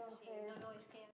Sí, Entonces, no, no, es que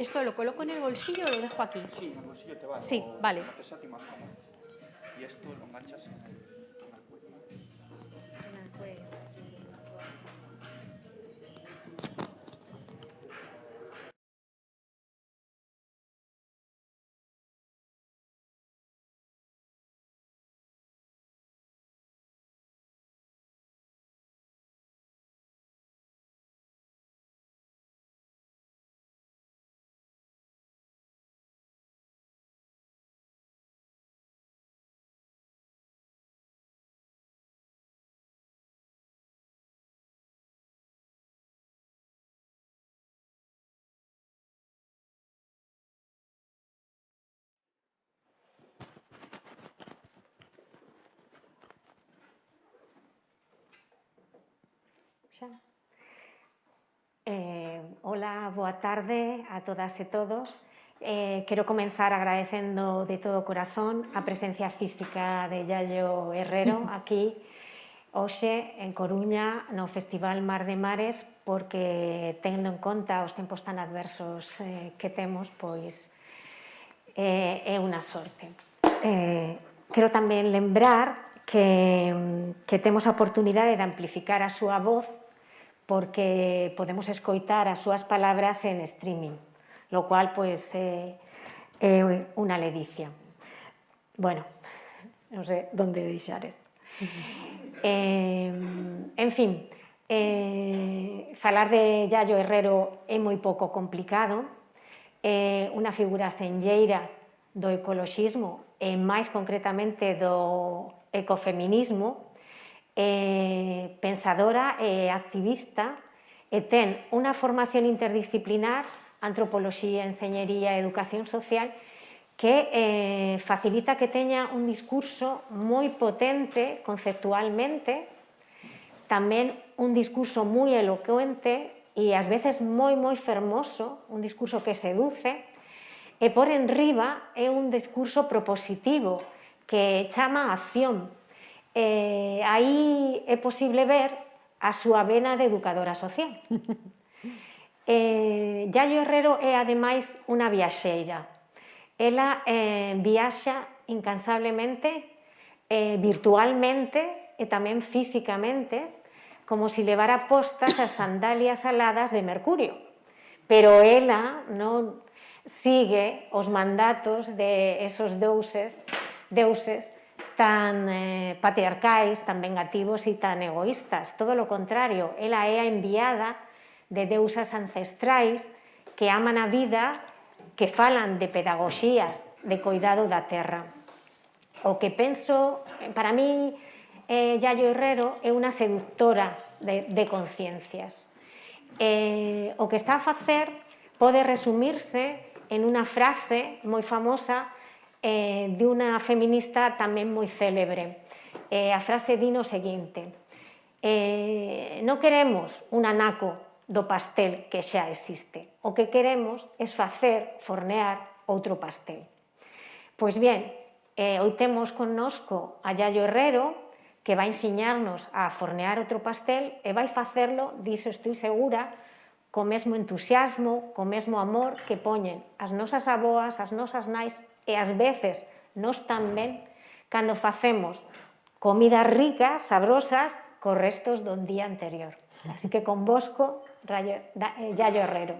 ¿Esto lo coloco en el bolsillo o lo dejo aquí? Sí, en el bolsillo te va. Sí, o vale. Como te sea a ti más cómodo. Y esto lo enganchas en el cuello. En el cuello. Hola, boa tarde a todas e todos. Quero comenzar agradecendo de todo corazón a presencia física de Yayo Herrero aquí hoxe en Coruña no Festival Mar de Mares, porque tendo en conta os tempos tan adversos que temos, pois é unha sorte. Quero tamén lembrar que temos a oportunidade de amplificar a súa voz porque podemos escoitar as súas palabras en streaming, lo cual pois é unha ledicia. Bueno, non sei onde deixar isto. En fin, falar de Yayo Herrero é moi pouco complicado, é unha figura senlleira do ecoloxismo e máis concretamente do ecofeminismo, pensadora e activista e ten unha formación interdisciplinar, antropoloxía, enseñería e educación social que facilita que teña un discurso moi potente conceptualmente, tamén un discurso moi elocuente e ás veces moi fermoso, un discurso que seduce, e por enriba é un discurso propositivo que chama a acción. Aí é posible ver a súa vena de educadora social. Yayo Herrero é ademais unha viaxeira. Ela viaxa incansablemente, virtualmente e tamén físicamente, como se levara postas as sandalias aladas de Mercurio. Pero ela non sigue os mandatos de esos deuses tan patriarcais, tan vengativos e tan egoístas. Todo lo contrario, ela é a enviada de deusas ancestrais que aman a vida, que falan de pedagogías, de cuidado da terra. O que penso, para mí, Yayo Herrero é unha seductora de conciencias. O que está a facer pode resumirse en unha frase moi famosa de unha feminista tamén moi célebre. A frase di o seguinte: non queremos un anaco do pastel que xa existe, o que queremos é facer fornear outro pastel. Pois ben, hoy temos connosco a Yayo Herrero, que vai ensiñarnos a fornear outro pastel e vai facerlo, diso estou segura, co mesmo entusiasmo, co mesmo amor que poñen as nosas aboas, as nosas nais e ás veces nos tamén cando facemos comidas ricas, sabrosas, cos restos do día anterior. Así que convosco, Yayo Herrero.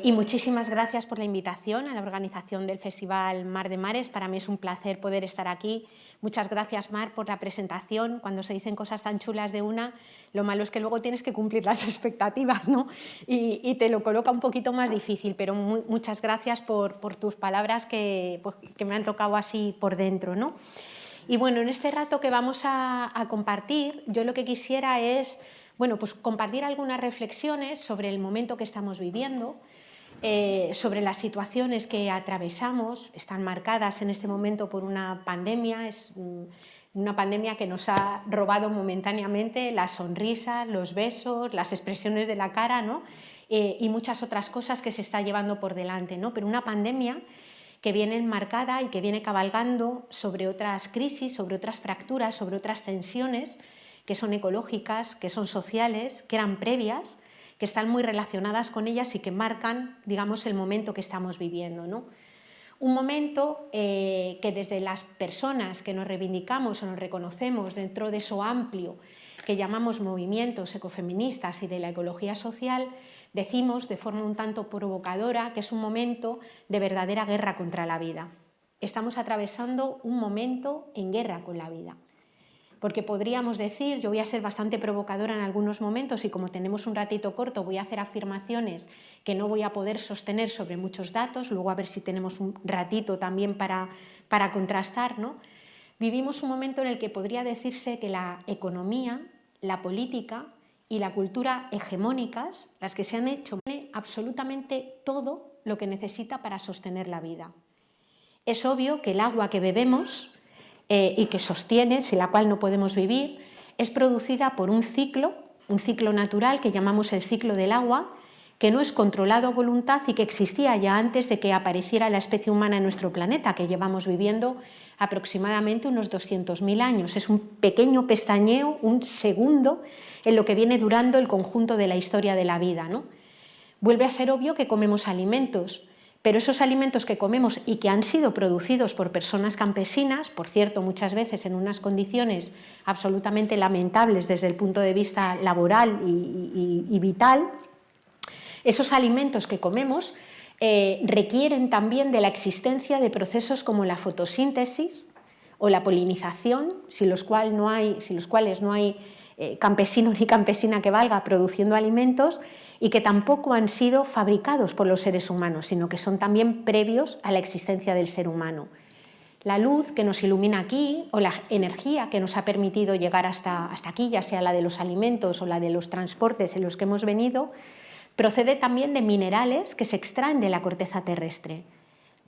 Y muchísimas gracias por la invitación a la organización del Festival Mar de Mares. Para mí es un placer poder estar aquí. Muchas gracias, Mar, por la presentación. Cuando se dicen cosas tan chulas de una, lo malo es que luego tienes que cumplir las expectativas, ¿no? Y te lo coloca un poquito más difícil, pero muchas gracias por tus palabras que me han tocado así por dentro, ¿no? Y bueno, en este rato que vamos a compartir, yo lo que quisiera es pues compartir algunas reflexiones sobre el momento que estamos viviendo, sobre las situaciones que atravesamos. Están marcadas en este momento por una pandemia, es una pandemia que nos ha robado momentáneamente las sonrisas, los besos, las expresiones de la cara, ¿no? Y muchas otras cosas que se está llevando por delante, ¿no? Pero una pandemia que viene enmarcada y que viene cabalgando sobre otras crisis, sobre otras fracturas, sobre otras tensiones que son ecológicas, que son sociales, que eran previas, que están muy relacionadas con ellas y que marcan, digamos, el momento que estamos viviendo, ¿no? Un momento que desde las personas que nos reivindicamos o nos reconocemos dentro de eso amplio que llamamos movimientos ecofeministas y de la ecología social, decimos de forma un tanto provocadora que es un momento de verdadera guerra contra la vida. Estamos atravesando un momento en guerra con la vida. Porque podríamos decir, yo voy a ser bastante provocadora en algunos momentos y como tenemos un ratito corto voy a hacer afirmaciones que no voy a poder sostener sobre muchos datos, luego a ver si tenemos un ratito también para contrastar, ¿no? Vivimos un momento en el que podría decirse que la economía, la política y la cultura hegemónicas, las que se han hecho, tienen absolutamente todo lo que necesita para sostener la vida. Es obvio que el agua que bebemos y que sostiene, sin la cual no podemos vivir, es producida por un ciclo natural que llamamos el ciclo del agua, que no es controlado a voluntad y que existía ya antes de que apareciera la especie humana en nuestro planeta, que llevamos viviendo aproximadamente unos 200.000 años. Es un pequeño pestañeo, un segundo, en lo que viene durando el conjunto de la historia de la vida, ¿no? Vuelve a ser obvio que comemos alimentos, pero esos alimentos que comemos y que han sido producidos por personas campesinas, por cierto, muchas veces en unas condiciones absolutamente lamentables desde el punto de vista laboral y vital, esos alimentos que comemos requieren también de la existencia de procesos como la fotosíntesis o la polinización, sin los cuales no hay campesino ni campesina que valga produciendo alimentos, y que tampoco han sido fabricados por los seres humanos, sino que son también previos a la existencia del ser humano. La luz que nos ilumina aquí o la energía que nos ha permitido llegar hasta aquí, ya sea la de los alimentos o la de los transportes en los que hemos venido, procede también de minerales que se extraen de la corteza terrestre.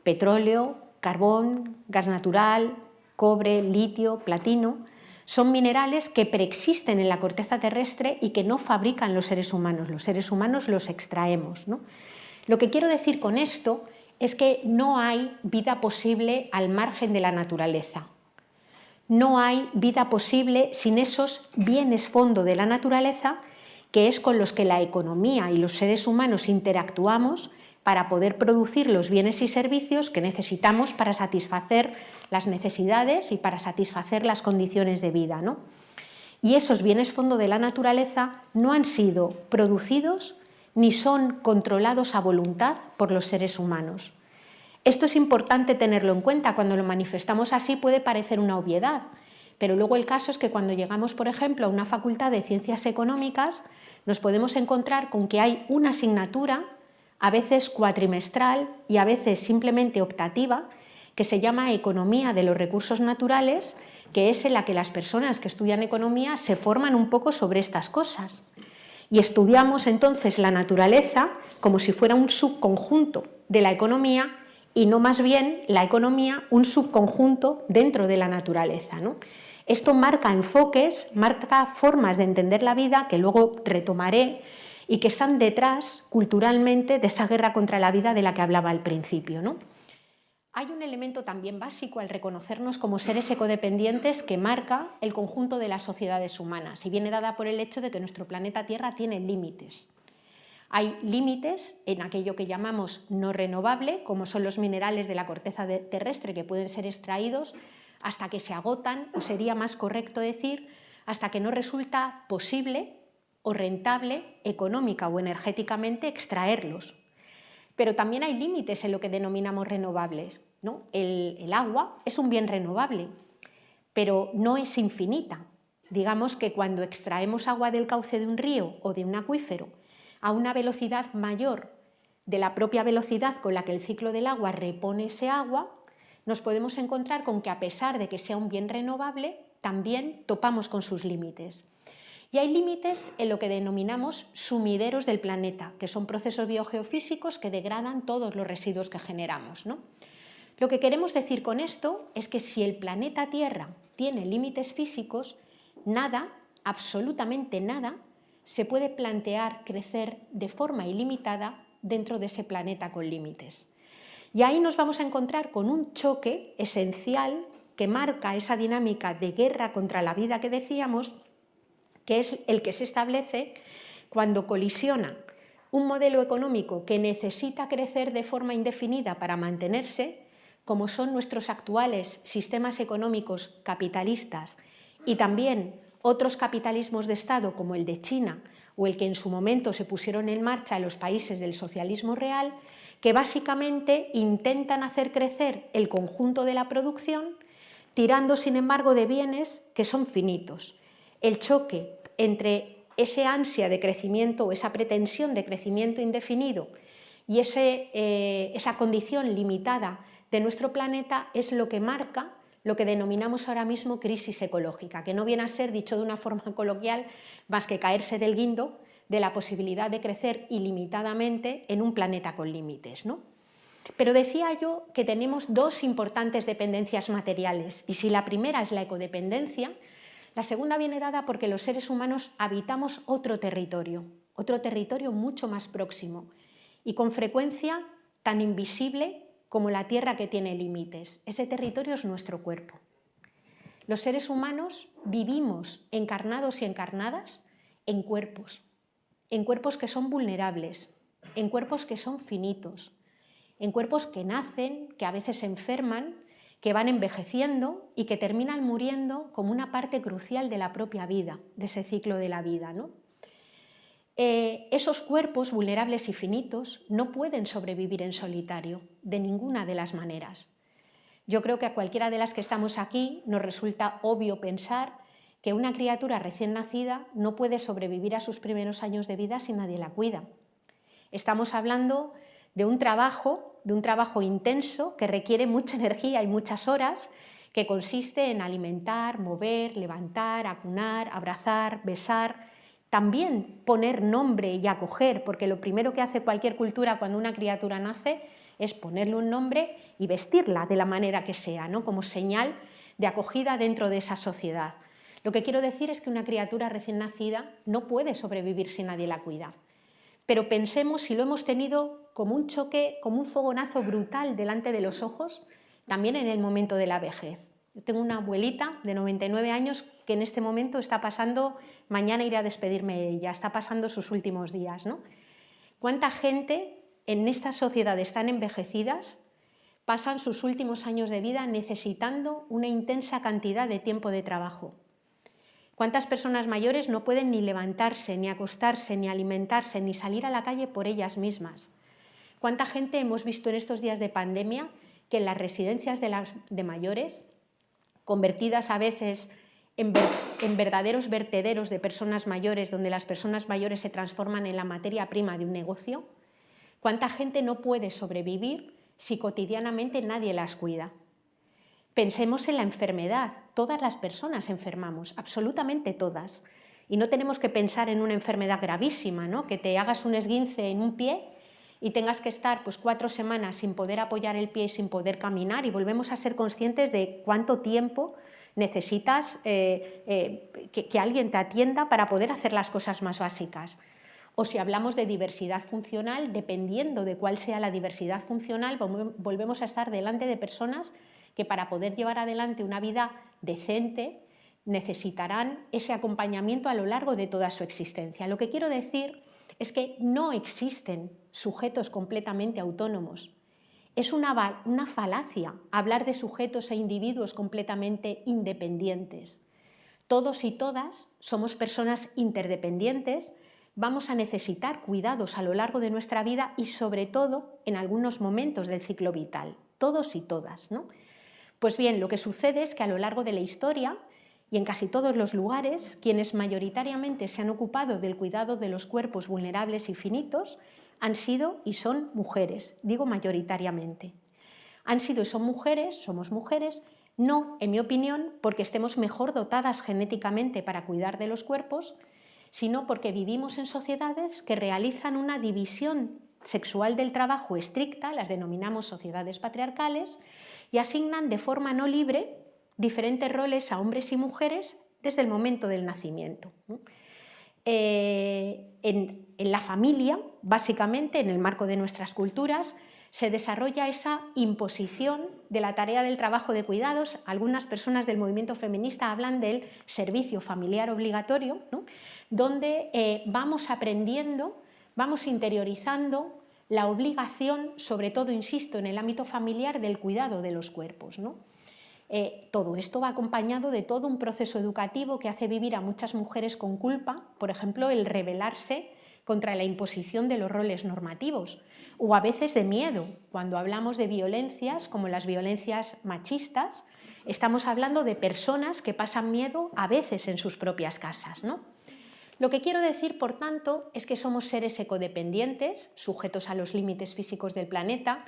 Petróleo, carbón, gas natural, cobre, litio, platino. Son minerales que preexisten en la corteza terrestre y que no fabrican los seres humanos. Los seres humanos los extraemos, ¿no? Lo que quiero decir con esto es que no hay vida posible al margen de la naturaleza. No hay vida posible sin esos bienes fondo de la naturaleza, que es con los que la economía y los seres humanos interactuamos para poder producir los bienes y servicios que necesitamos para satisfacer las necesidades y para satisfacer las condiciones de vida, ¿no? Y esos bienes fondo de la naturaleza no han sido producidos ni son controlados a voluntad por los seres humanos. Esto es importante tenerlo en cuenta. Cuando lo manifestamos así puede parecer una obviedad, pero luego el caso es que cuando llegamos, por ejemplo, a una facultad de ciencias económicas, nos podemos encontrar con que hay una asignatura, a veces cuatrimestral y a veces simplemente optativa, que se llama Economía de los Recursos Naturales, que es en la que las personas que estudian economía se forman un poco sobre estas cosas. Y estudiamos entonces la naturaleza como si fuera un subconjunto de la economía y no más bien la economía un subconjunto dentro de la naturaleza, ¿no? Esto marca enfoques, marca formas de entender la vida que luego retomaré y que están detrás culturalmente de esa guerra contra la vida de la que hablaba al principio, ¿no? Hay un elemento también básico al reconocernos como seres ecodependientes que marca el conjunto de las sociedades humanas y viene dada por el hecho de que nuestro planeta Tierra tiene límites. Hay límites en aquello que llamamos no renovable, como son los minerales de la corteza terrestre que pueden ser extraídos hasta que se agotan, o sería más correcto decir, hasta que no resulta posible o rentable económica o energéticamente extraerlos. Pero también hay límites en lo que denominamos renovables, ¿no? El agua es un bien renovable, pero no es infinita. Digamos que cuando extraemos agua del cauce de un río o de un acuífero a una velocidad mayor de la propia velocidad con la que el ciclo del agua repone ese agua, nos podemos encontrar con que a pesar de que sea un bien renovable, también topamos con sus límites. Y hay límites en lo que denominamos sumideros del planeta, que son procesos biogeofísicos que degradan todos los residuos que generamos, ¿no? Lo que queremos decir con esto es que si el planeta Tierra tiene límites físicos, nada, absolutamente nada, se puede plantear crecer de forma ilimitada dentro de ese planeta con límites. Y ahí nos vamos a encontrar con un choque esencial que marca esa dinámica de guerra contra la vida que decíamos, que es el que se establece cuando colisiona un modelo económico que necesita crecer de forma indefinida para mantenerse, como son nuestros actuales sistemas económicos capitalistas y también otros capitalismos de Estado como el de China o el que en su momento se pusieron en marcha en los países del socialismo real, que básicamente intentan hacer crecer el conjunto de la producción, tirando sin embargo de bienes que son finitos. El choque entre ese ansia de crecimiento o esa pretensión de crecimiento indefinido y esa condición limitada de nuestro planeta es lo que marca lo que denominamos ahora mismo crisis ecológica, que no viene a ser, dicho de una forma coloquial, más que caerse del guindo de la posibilidad de crecer ilimitadamente en un planeta con límites, ¿no? Pero decía yo que tenemos dos importantes dependencias materiales, y si la primera es la ecodependencia, la segunda viene dada porque los seres humanos habitamos otro territorio mucho más próximo y con frecuencia tan invisible como la tierra que tiene límites. Ese territorio es nuestro cuerpo. Los seres humanos vivimos encarnados y encarnadas en cuerpos que son vulnerables, en cuerpos que son finitos, en cuerpos que nacen, que a veces se enferman, que van envejeciendo y que terminan muriendo como una parte crucial de la propia vida, de ese ciclo de la vida, ¿no? Esos cuerpos vulnerables y finitos no pueden sobrevivir en solitario, de ninguna de las maneras. Yo creo que a cualquiera de las que estamos aquí nos resulta obvio pensar que una criatura recién nacida no puede sobrevivir a sus primeros años de vida si nadie la cuida. Estamos hablando de un trabajo intenso que requiere mucha energía y muchas horas, que consiste en alimentar, mover, levantar, acunar, abrazar, besar, también poner nombre y acoger, porque lo primero que hace cualquier cultura cuando una criatura nace es ponerle un nombre y vestirla de la manera que sea, ¿no? Como señal de acogida dentro de esa sociedad. Lo que quiero decir es que una criatura recién nacida no puede sobrevivir si nadie la cuida. Pero pensemos si lo hemos tenido como un choque, como un fogonazo brutal delante de los ojos, también en el momento de la vejez. Yo tengo una abuelita de 99 años que en este momento está pasando, mañana iré a despedirme de ella, está pasando sus últimos días, ¿no? ¿Cuánta gente en estas sociedades tan envejecidas pasan sus últimos años de vida necesitando una intensa cantidad de tiempo de trabajo? ¿Cuántas personas mayores no pueden ni levantarse, ni acostarse, ni alimentarse, ni salir a la calle por ellas mismas? ¿Cuánta gente hemos visto en estos días de pandemia que en las residencias de mayores, convertidas a veces en verdaderos vertederos de personas mayores, donde las personas mayores se transforman en la materia prima de un negocio? ¿Cuánta gente no puede sobrevivir si cotidianamente nadie las cuida? Pensemos en la enfermedad. Todas las personas enfermamos, absolutamente todas. Y no tenemos que pensar en una enfermedad gravísima, ¿no? Que te hagas un esguince en un pie y tengas que estar 4 semanas sin poder apoyar el pie y sin poder caminar, y volvemos a ser conscientes de cuánto tiempo necesitas que alguien te atienda para poder hacer las cosas más básicas. O si hablamos de diversidad funcional, dependiendo de cuál sea la diversidad funcional, volvemos a estar delante de personas que para poder llevar adelante una vida decente necesitarán ese acompañamiento a lo largo de toda su existencia. Lo que quiero decir es que no existen sujetos completamente autónomos. Es una falacia hablar de sujetos e individuos completamente independientes. Todos y todas somos personas interdependientes, vamos a necesitar cuidados a lo largo de nuestra vida y sobre todo en algunos momentos del ciclo vital, todos y todas, ¿no? Pues bien, lo que sucede es que a lo largo de la historia y en casi todos los lugares, quienes mayoritariamente se han ocupado del cuidado de los cuerpos vulnerables y finitos han sido y son mujeres, digo mayoritariamente. Han sido y son mujeres, somos mujeres, no, en mi opinión, porque estemos mejor dotadas genéticamente para cuidar de los cuerpos, sino porque vivimos en sociedades que realizan una división sexual del trabajo estricta, las denominamos sociedades patriarcales, y asignan de forma no libre diferentes roles a hombres y mujeres desde el momento del nacimiento. En la familia, básicamente, en el marco de nuestras culturas, se desarrolla esa imposición de la tarea del trabajo de cuidados. Algunas personas del movimiento feminista hablan del servicio familiar obligatorio, ¿no? Donde vamos aprendiendo, vamos interiorizando la obligación, sobre todo, insisto, en el ámbito familiar, del cuidado de los cuerpos, ¿no? Todo esto va acompañado de todo un proceso educativo que hace vivir a muchas mujeres con culpa, por ejemplo, el rebelarse contra la imposición de los roles normativos, o a veces de miedo. Cuando hablamos de violencias, como las violencias machistas, estamos hablando de personas que pasan miedo a veces en sus propias casas, ¿no? Lo que quiero decir, por tanto, es que somos seres ecodependientes, sujetos a los límites físicos del planeta,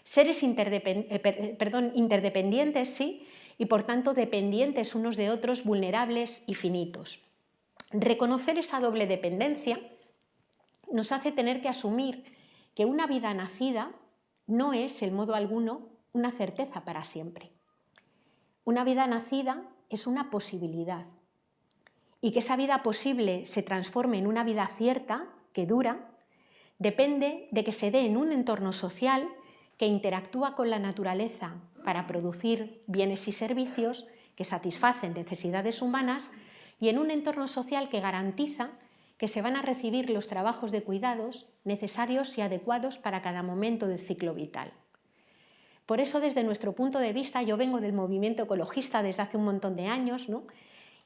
seres interdependientes, sí, y por tanto dependientes unos de otros, vulnerables y finitos. Reconocer esa doble dependencia nos hace tener que asumir que una vida nacida no es, en modo alguno, una certeza para siempre. Una vida nacida es una posibilidad. Y que esa vida posible se transforme en una vida cierta, que dura, depende de que se dé en un entorno social que interactúa con la naturaleza para producir bienes y servicios que satisfacen necesidades humanas y en un entorno social que garantiza que se van a recibir los trabajos de cuidados necesarios y adecuados para cada momento del ciclo vital. Por eso, desde nuestro punto de vista, yo vengo del movimiento ecologista desde hace un montón de años, ¿no?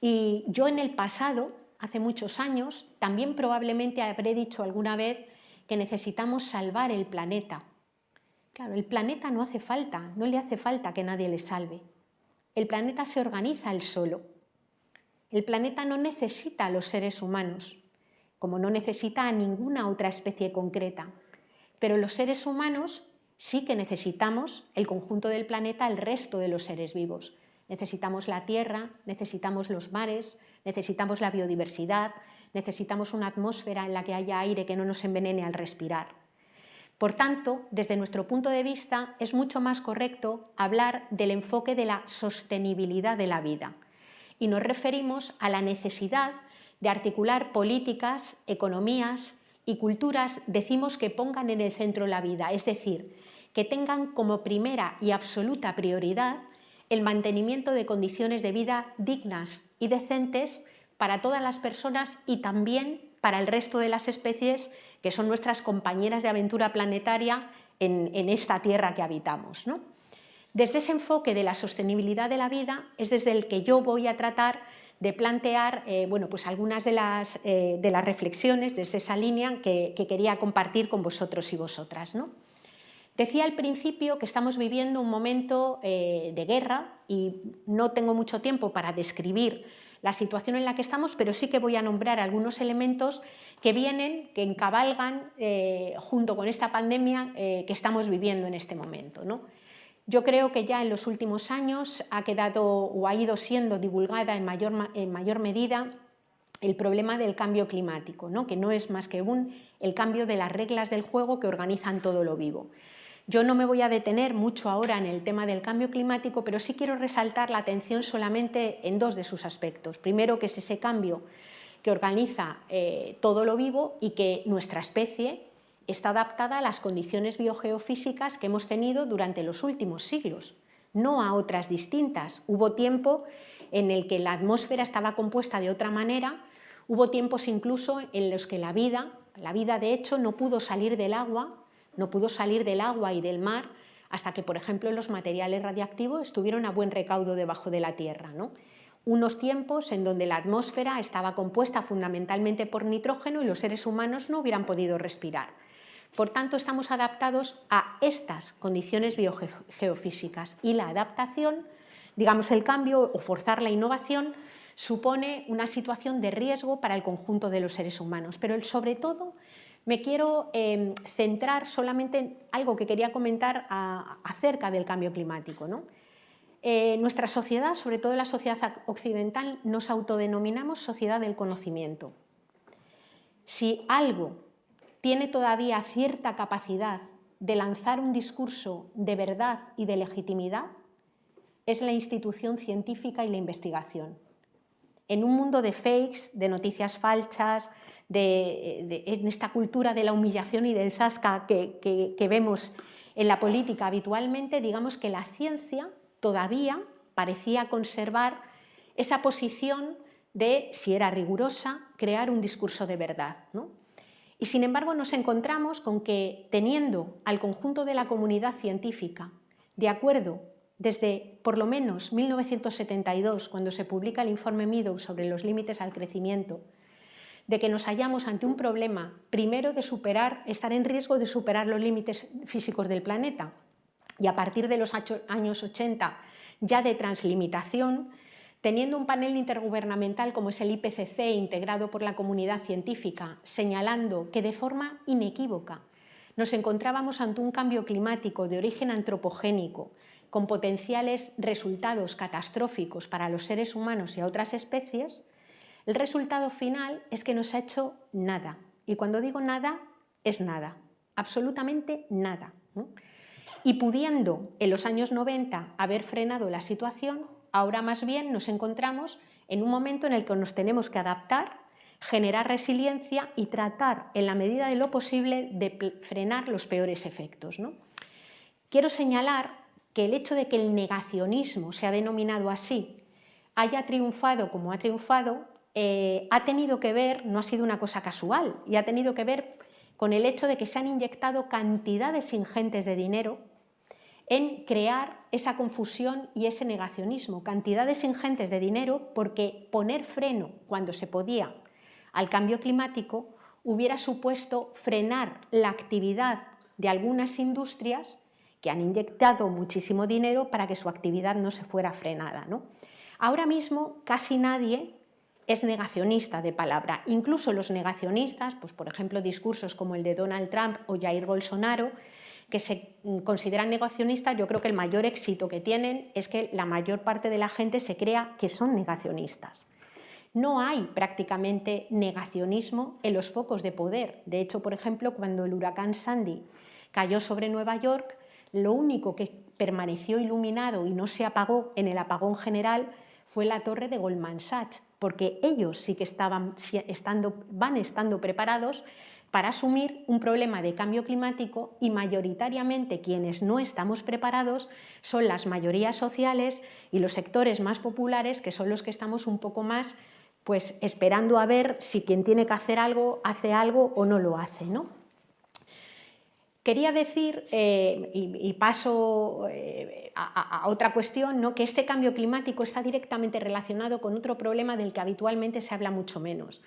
Y yo en el pasado, hace muchos años, también probablemente habré dicho alguna vez que necesitamos salvar el planeta. Claro, el planeta no hace falta, no le hace falta que nadie le salve. El planeta se organiza él solo. El planeta no necesita a los seres humanos, como no necesita a ninguna otra especie concreta. Pero los seres humanos sí que necesitamos el conjunto del planeta, el resto de los seres vivos. Necesitamos la tierra, necesitamos los mares, necesitamos la biodiversidad, necesitamos una atmósfera en la que haya aire que no nos envenene al respirar. Por tanto, desde nuestro punto de vista, es mucho más correcto hablar del enfoque de la sostenibilidad de la vida. Y nos referimos a la necesidad de articular políticas, economías y culturas, decimos, que pongan en el centro la vida, es decir, que tengan como primera y absoluta prioridad el mantenimiento de condiciones de vida dignas y decentes para todas las personas y también para el resto de las especies que son nuestras compañeras de aventura planetaria en esta tierra que habitamos, ¿no? Desde ese enfoque de la sostenibilidad de la vida es desde el que yo voy a tratar de plantear pues algunas de las reflexiones desde esa línea que quería compartir con vosotros y vosotras, ¿no? Decía al principio que estamos viviendo un momento de guerra y no tengo mucho tiempo para describir la situación en la que estamos, pero sí que voy a nombrar algunos elementos que encabalgan junto con esta pandemia que estamos viviendo en este momento, ¿no? Yo creo que ya en los últimos años ha quedado o ha ido siendo divulgada en mayor medida el problema del cambio climático, ¿no? Que no es más que el cambio de las reglas del juego que organizan todo lo vivo. Yo no me voy a detener mucho ahora en el tema del cambio climático, pero sí quiero resaltar la atención solamente en dos de sus aspectos. Primero, que es ese cambio que organiza todo lo vivo y que nuestra especie está adaptada a las condiciones biogeofísicas que hemos tenido durante los últimos siglos, no a otras distintas. Hubo tiempo en el que la atmósfera estaba compuesta de otra manera, hubo tiempos incluso en los que la vida de hecho no pudo salir del agua y del mar hasta que, por ejemplo, los materiales radiactivos estuvieron a buen recaudo debajo de la Tierra, ¿no? Unos tiempos en donde la atmósfera estaba compuesta fundamentalmente por nitrógeno y los seres humanos no hubieran podido respirar. Por tanto, estamos adaptados a estas condiciones biogeofísicas y la adaptación, digamos el cambio o forzar la innovación, supone una situación de riesgo para el conjunto de los seres humanos. Pero sobre todo me quiero centrar solamente en algo que quería comentar acerca del cambio climático, ¿no? Nuestra sociedad, sobre todo la sociedad occidental, nos autodenominamos sociedad del conocimiento. Si algo tiene todavía cierta capacidad de lanzar un discurso de verdad y de legitimidad, es la institución científica y la investigación. en un mundo de fakes, de noticias falsas, en esta cultura de la humillación y del zasca que vemos en la política habitualmente, digamos que la ciencia todavía parecía conservar esa posición de, si era rigurosa, crear un discurso de verdad, ¿no? Y sin embargo nos encontramos con que, teniendo al conjunto de la comunidad científica de acuerdo desde por lo menos 1972, cuando se publica el informe Meadows sobre los límites al crecimiento, de que nos hallamos ante un problema, primero de estar en riesgo de superar los límites físicos del planeta, y a partir de los años 80 ya de translimitación, teniendo un panel intergubernamental como es el IPCC, integrado por la comunidad científica, señalando que de forma inequívoca nos encontrábamos ante un cambio climático de origen antropogénico, con potenciales resultados catastróficos para los seres humanos y a otras especies, el resultado final es que no se ha hecho nada. Y cuando digo nada, es nada, absolutamente nada, ¿no? Y pudiendo en los años 90 haber frenado la situación, ahora más bien nos encontramos en un momento en el que nos tenemos que adaptar, generar resiliencia y tratar en la medida de lo posible de frenar los peores efectos, ¿no? Quiero señalar que el hecho de que el negacionismo se ha denominado así, haya triunfado como ha triunfado, ha tenido que ver, no ha sido una cosa casual, y ha tenido que ver con el hecho de que se han inyectado cantidades ingentes de dinero en crear esa confusión y ese negacionismo, cantidades ingentes de dinero, porque poner freno cuando se podía al cambio climático hubiera supuesto frenar la actividad de algunas industrias que han inyectado muchísimo dinero para que su actividad no se fuera frenada, ¿no? Ahora mismo casi nadie es negacionista de palabra, incluso los negacionistas, pues por ejemplo discursos como el de Donald Trump o Jair Bolsonaro, que se consideran negacionistas, yo creo que el mayor éxito que tienen es que la mayor parte de la gente se crea que son negacionistas. No hay prácticamente negacionismo en los focos de poder. De hecho, por ejemplo, cuando el huracán Sandy cayó sobre Nueva York, lo único que permaneció iluminado y no se apagó en el apagón general fue la torre de Goldman Sachs, porque ellos sí que van estando preparados para asumir un problema de cambio climático, y mayoritariamente quienes no estamos preparados son las mayorías sociales y los sectores más populares, que son los que estamos un poco más pues, esperando a ver si quien tiene que hacer algo hace algo o no lo hace, ¿no? Quería decir, y paso a otra cuestión, ¿no?, que este cambio climático está directamente relacionado con otro problema del que habitualmente se habla mucho menos,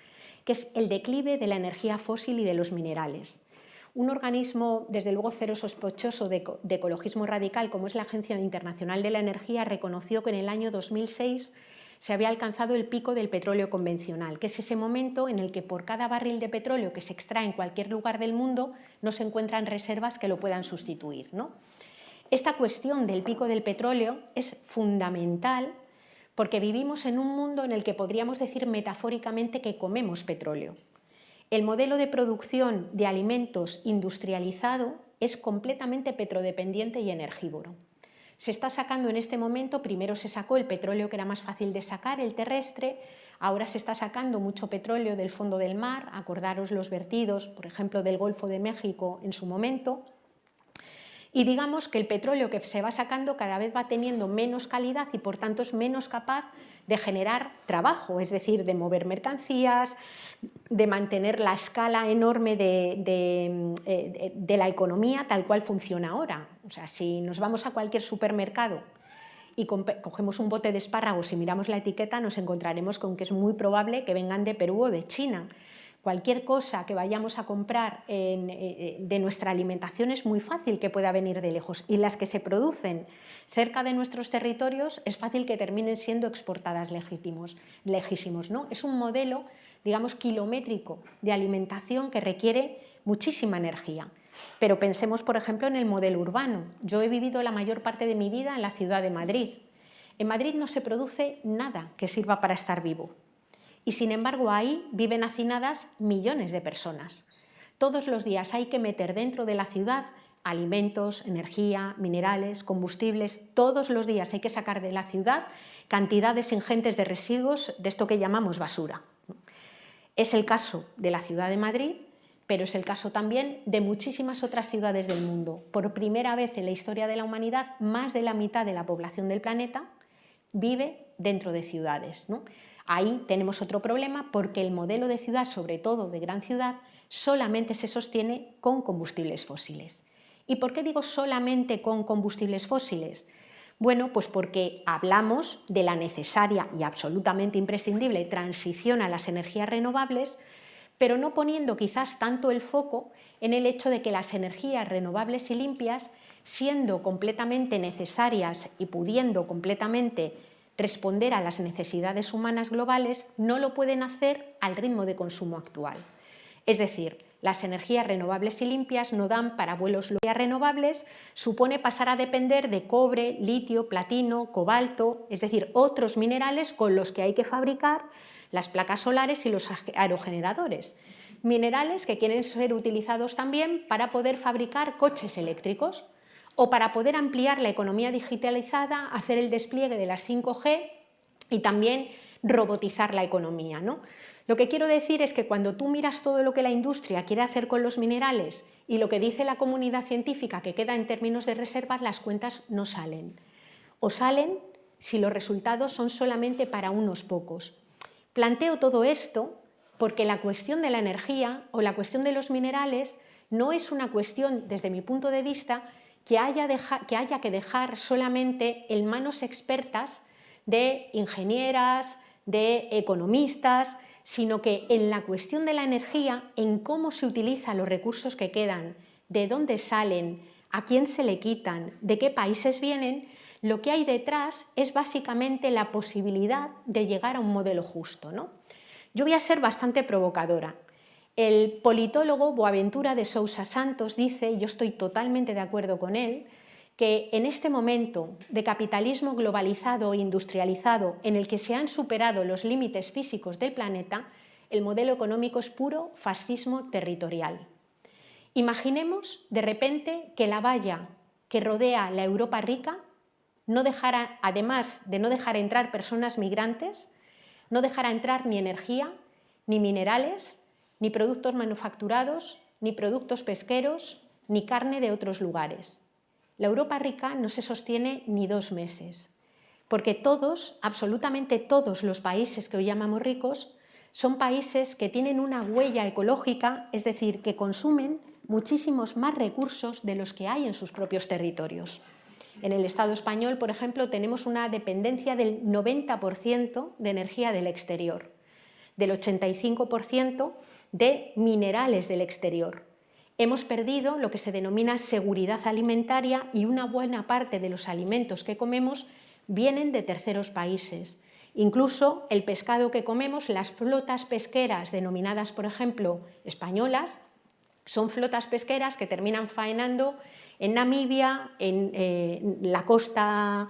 que es el declive de la energía fósil y de los minerales. Un organismo, desde luego cero sospechoso de ecologismo radical, como es la Agencia Internacional de la Energía, reconoció que en el año 2006 se había alcanzado el pico del petróleo convencional, que es ese momento en el que por cada barril de petróleo que se extrae en cualquier lugar del mundo no se encuentran reservas que lo puedan sustituir, ¿no? Esta cuestión del pico del petróleo es fundamental porque vivimos en un mundo en el que podríamos decir metafóricamente que comemos petróleo. El modelo de producción de alimentos industrializado es completamente petrodependiente y energívoro. Se está sacando en este momento, primero se sacó el petróleo que era más fácil de sacar, el terrestre, ahora se está sacando mucho petróleo del fondo del mar, acordaros los vertidos, por ejemplo, del Golfo de México en su momento, y digamos que el petróleo que se va sacando cada vez va teniendo menos calidad y por tanto es menos capaz de generar trabajo, es decir, de mover mercancías, de mantener la escala enorme de la economía tal cual funciona ahora. O sea, si nos vamos a cualquier supermercado y cogemos un bote de espárragos y miramos la etiqueta, nos encontraremos con que es muy probable que vengan de Perú o de China. Cualquier cosa que vayamos a comprar de nuestra alimentación es muy fácil que pueda venir de lejos, y las que se producen cerca de nuestros territorios es fácil que terminen siendo exportadas lejísimos, ¿no? Es un modelo, digamos, kilométrico de alimentación que requiere muchísima energía. Pero pensemos, por ejemplo, en el modelo urbano. Yo he vivido la mayor parte de mi vida en la ciudad de Madrid. En Madrid no se produce nada que sirva para estar vivo. Y sin embargo ahí viven hacinadas millones de personas. Todos los días hay que meter dentro de la ciudad alimentos, energía, minerales, combustibles. Todos los días hay que sacar de la ciudad cantidades ingentes de residuos, de esto que llamamos basura. Es el caso de la ciudad de Madrid, pero es el caso también de muchísimas otras ciudades del mundo. Por primera vez en la historia de la humanidad, más de la mitad de la población del planeta vive dentro de ciudades, ¿no? Ahí tenemos otro problema porque el modelo de ciudad, sobre todo de gran ciudad, solamente se sostiene con combustibles fósiles. ¿Y por qué digo solamente con combustibles fósiles? Bueno, pues porque hablamos de la necesaria y absolutamente imprescindible transición a las energías renovables, pero no poniendo quizás tanto el foco en el hecho de que las energías renovables y limpias, siendo completamente necesarias y pudiendo completamente responder a las necesidades humanas globales, no lo pueden hacer al ritmo de consumo actual. Es decir, las energías renovables y limpias no dan para vuelos renovables, supone pasar a depender de cobre, litio, platino, cobalto, es decir, otros minerales con los que hay que fabricar las placas solares y los aerogeneradores. Minerales que quieren ser utilizados también para poder fabricar coches eléctricos o para poder ampliar la economía digitalizada, hacer el despliegue de las 5G y también robotizar la economía, ¿no? Lo que quiero decir es que cuando tú miras todo lo que la industria quiere hacer con los minerales y lo que dice la comunidad científica que queda en términos de reservas, las cuentas no salen. O salen si los resultados son solamente para unos pocos. Planteo todo esto porque la cuestión de la energía o la cuestión de los minerales no es una cuestión, desde mi punto de vista, que haya que dejar solamente en manos expertas de ingenieras, de economistas, sino que en la cuestión de la energía, en cómo se utilizan los recursos que quedan, de dónde salen, a quién se le quitan, de qué países vienen, lo que hay detrás es básicamente la posibilidad de llegar a un modelo justo, ¿no? Yo voy a ser bastante provocadora. El politólogo Boaventura de Sousa Santos dice, y yo estoy totalmente de acuerdo con él, que en este momento de capitalismo globalizado e industrializado en el que se han superado los límites físicos del planeta, el modelo económico es puro fascismo territorial. Imaginemos de repente que la valla que rodea la Europa rica no dejara, además de no dejar entrar personas migrantes, no dejara entrar ni energía, ni minerales, ni productos manufacturados, ni productos pesqueros, ni carne de otros lugares. La Europa rica no se sostiene ni 2 meses, porque todos, absolutamente todos los países que hoy llamamos ricos, son países que tienen una huella ecológica, es decir, que consumen muchísimos más recursos de los que hay en sus propios territorios. En el Estado español, por ejemplo, tenemos una dependencia del 90% de energía del exterior, del 85% de minerales del exterior. Hemos perdido lo que se denomina seguridad alimentaria y una buena parte de los alimentos que comemos vienen de terceros países. Incluso el pescado que comemos, las flotas pesqueras denominadas, por ejemplo, españolas, son flotas pesqueras que terminan faenando en Namibia, en la costa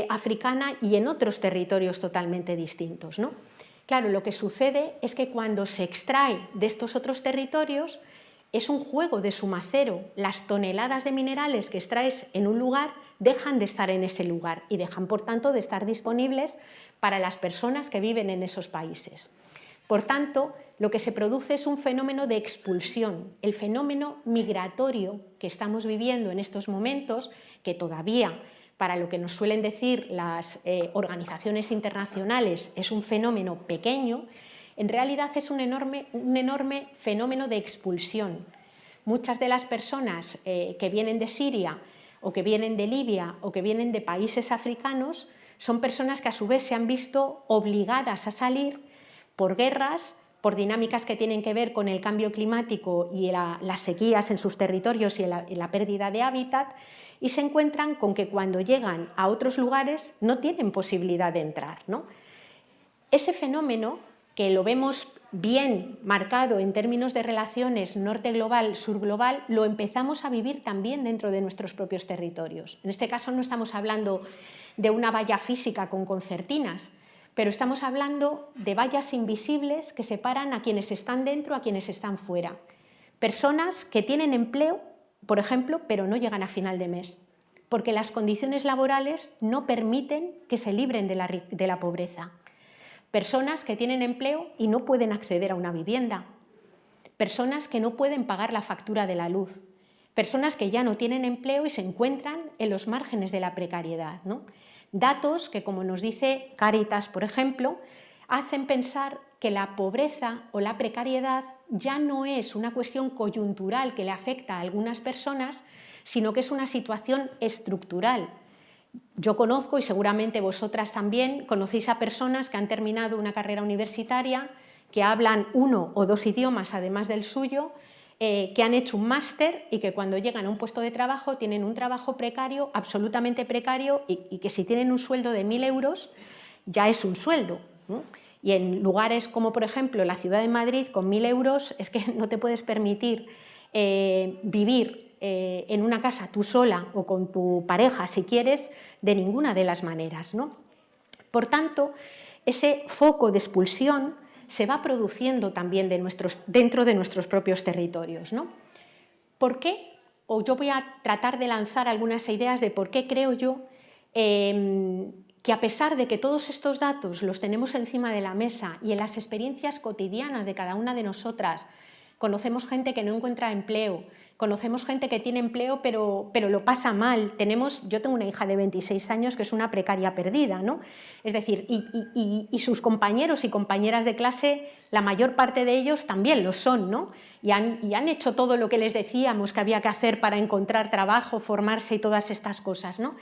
africana y en otros territorios totalmente distintos, ¿no? Claro, lo que sucede es que cuando se extrae de estos otros territorios es un juego de suma cero. Las toneladas de minerales que extraes en un lugar dejan de estar en ese lugar y dejan, por tanto, de estar disponibles para las personas que viven en esos países. Por tanto, lo que se produce es un fenómeno de expulsión, el fenómeno migratorio que estamos viviendo en estos momentos, que todavía, para lo que nos suelen decir las organizaciones internacionales, es un fenómeno pequeño. En realidad es un enorme fenómeno de expulsión. Muchas de las personas que vienen de Siria o que vienen de Libia o que vienen de países africanos son personas que a su vez se han visto obligadas a salir por guerras, por dinámicas que tienen que ver con el cambio climático y las sequías en sus territorios y la pérdida de hábitat, y se encuentran con que cuando llegan a otros lugares no tienen posibilidad de entrar, ¿no? Ese fenómeno, que lo vemos bien marcado en términos de relaciones norte global, sur global, lo empezamos a vivir también dentro de nuestros propios territorios. En este caso no estamos hablando de una valla física con concertinas, pero estamos hablando de vallas invisibles que separan a quienes están dentro, a quienes están fuera. Personas que tienen empleo por ejemplo, pero no llegan a final de mes, porque las condiciones laborales no permiten que se libren de la pobreza. Personas que tienen empleo y no pueden acceder a una vivienda. Personas que no pueden pagar la factura de la luz. Personas que ya no tienen empleo y se encuentran en los márgenes de la precariedad, ¿no? Datos que, como nos dice Cáritas, por ejemplo, hacen pensar que la pobreza o la precariedad ya no es una cuestión coyuntural que le afecta a algunas personas, sino que es una situación estructural. Yo conozco, y seguramente vosotras también, conocéis a personas que han terminado una carrera universitaria, que hablan 1 o 2 idiomas además del suyo, que han hecho un máster y que cuando llegan a un puesto de trabajo tienen un trabajo precario, absolutamente precario, y que si tienen un sueldo de 1.000 euros ya es un sueldo, ¿no? Y en lugares como, por ejemplo, la ciudad de Madrid, con 1.000 euros es que no te puedes permitir vivir en una casa tú sola o con tu pareja, si quieres, de ninguna de las maneras, ¿no? Por tanto, ese foco de expulsión se va produciendo también dentro de nuestros propios territorios, ¿no? ¿Por qué? O yo voy a tratar de lanzar algunas ideas de por qué creo yo que a pesar de que todos estos datos los tenemos encima de la mesa y en las experiencias cotidianas de cada una de nosotras, conocemos gente que no encuentra empleo, conocemos gente que tiene empleo pero lo pasa mal. Yo tengo una hija de 26 años que es una precaria perdida, ¿no? Es decir, y sus compañeros y compañeras de clase, la mayor parte de ellos también lo son, ¿no? Y han hecho todo lo que les decíamos que había que hacer para encontrar trabajo, formarse y todas estas cosas, ¿no?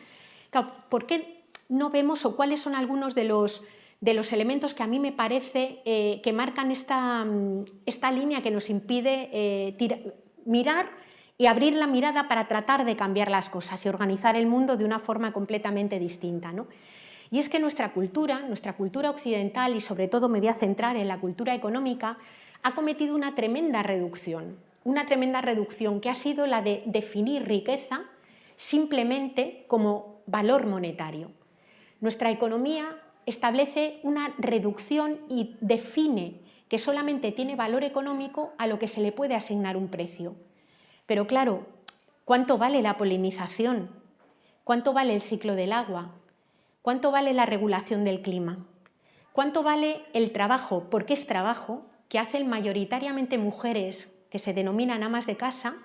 Claro, ¿por qué no vemos o cuáles son algunos de los elementos que a mí me parece que marcan esta línea que nos impide mirar y abrir la mirada para tratar de cambiar las cosas y organizar el mundo de una forma completamente distinta, ¿no? Y es que nuestra cultura occidental, y sobre todo me voy a centrar en la cultura económica, ha cometido una tremenda reducción que ha sido la de definir riqueza simplemente como valor monetario. Nuestra economía establece una reducción y define que solamente tiene valor económico a lo que se le puede asignar un precio. Pero claro, ¿cuánto vale la polinización? ¿Cuánto vale el ciclo del agua? ¿Cuánto vale la regulación del clima? ¿Cuánto vale el trabajo, porque es trabajo, que hacen mayoritariamente mujeres que se denominan amas de casa,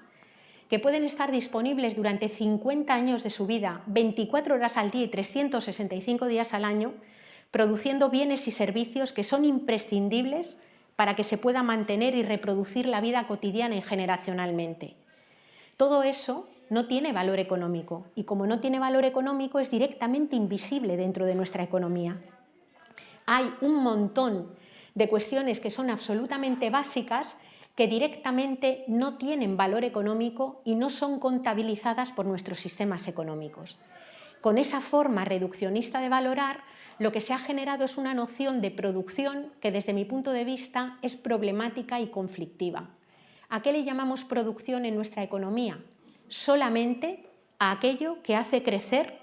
que pueden estar disponibles durante 50 años de su vida, 24 horas al día y 365 días al año, produciendo bienes y servicios que son imprescindibles para que se pueda mantener y reproducir la vida cotidiana y generacionalmente? Todo eso no tiene valor económico, y como no tiene valor económico es directamente invisible dentro de nuestra economía. Hay un montón de cuestiones que son absolutamente básicas que directamente no tienen valor económico y no son contabilizadas por nuestros sistemas económicos. Con esa forma reduccionista de valorar, lo que se ha generado es una noción de producción que, desde mi punto de vista, es problemática y conflictiva. ¿A qué le llamamos producción en nuestra economía? Solamente a aquello que hace crecer,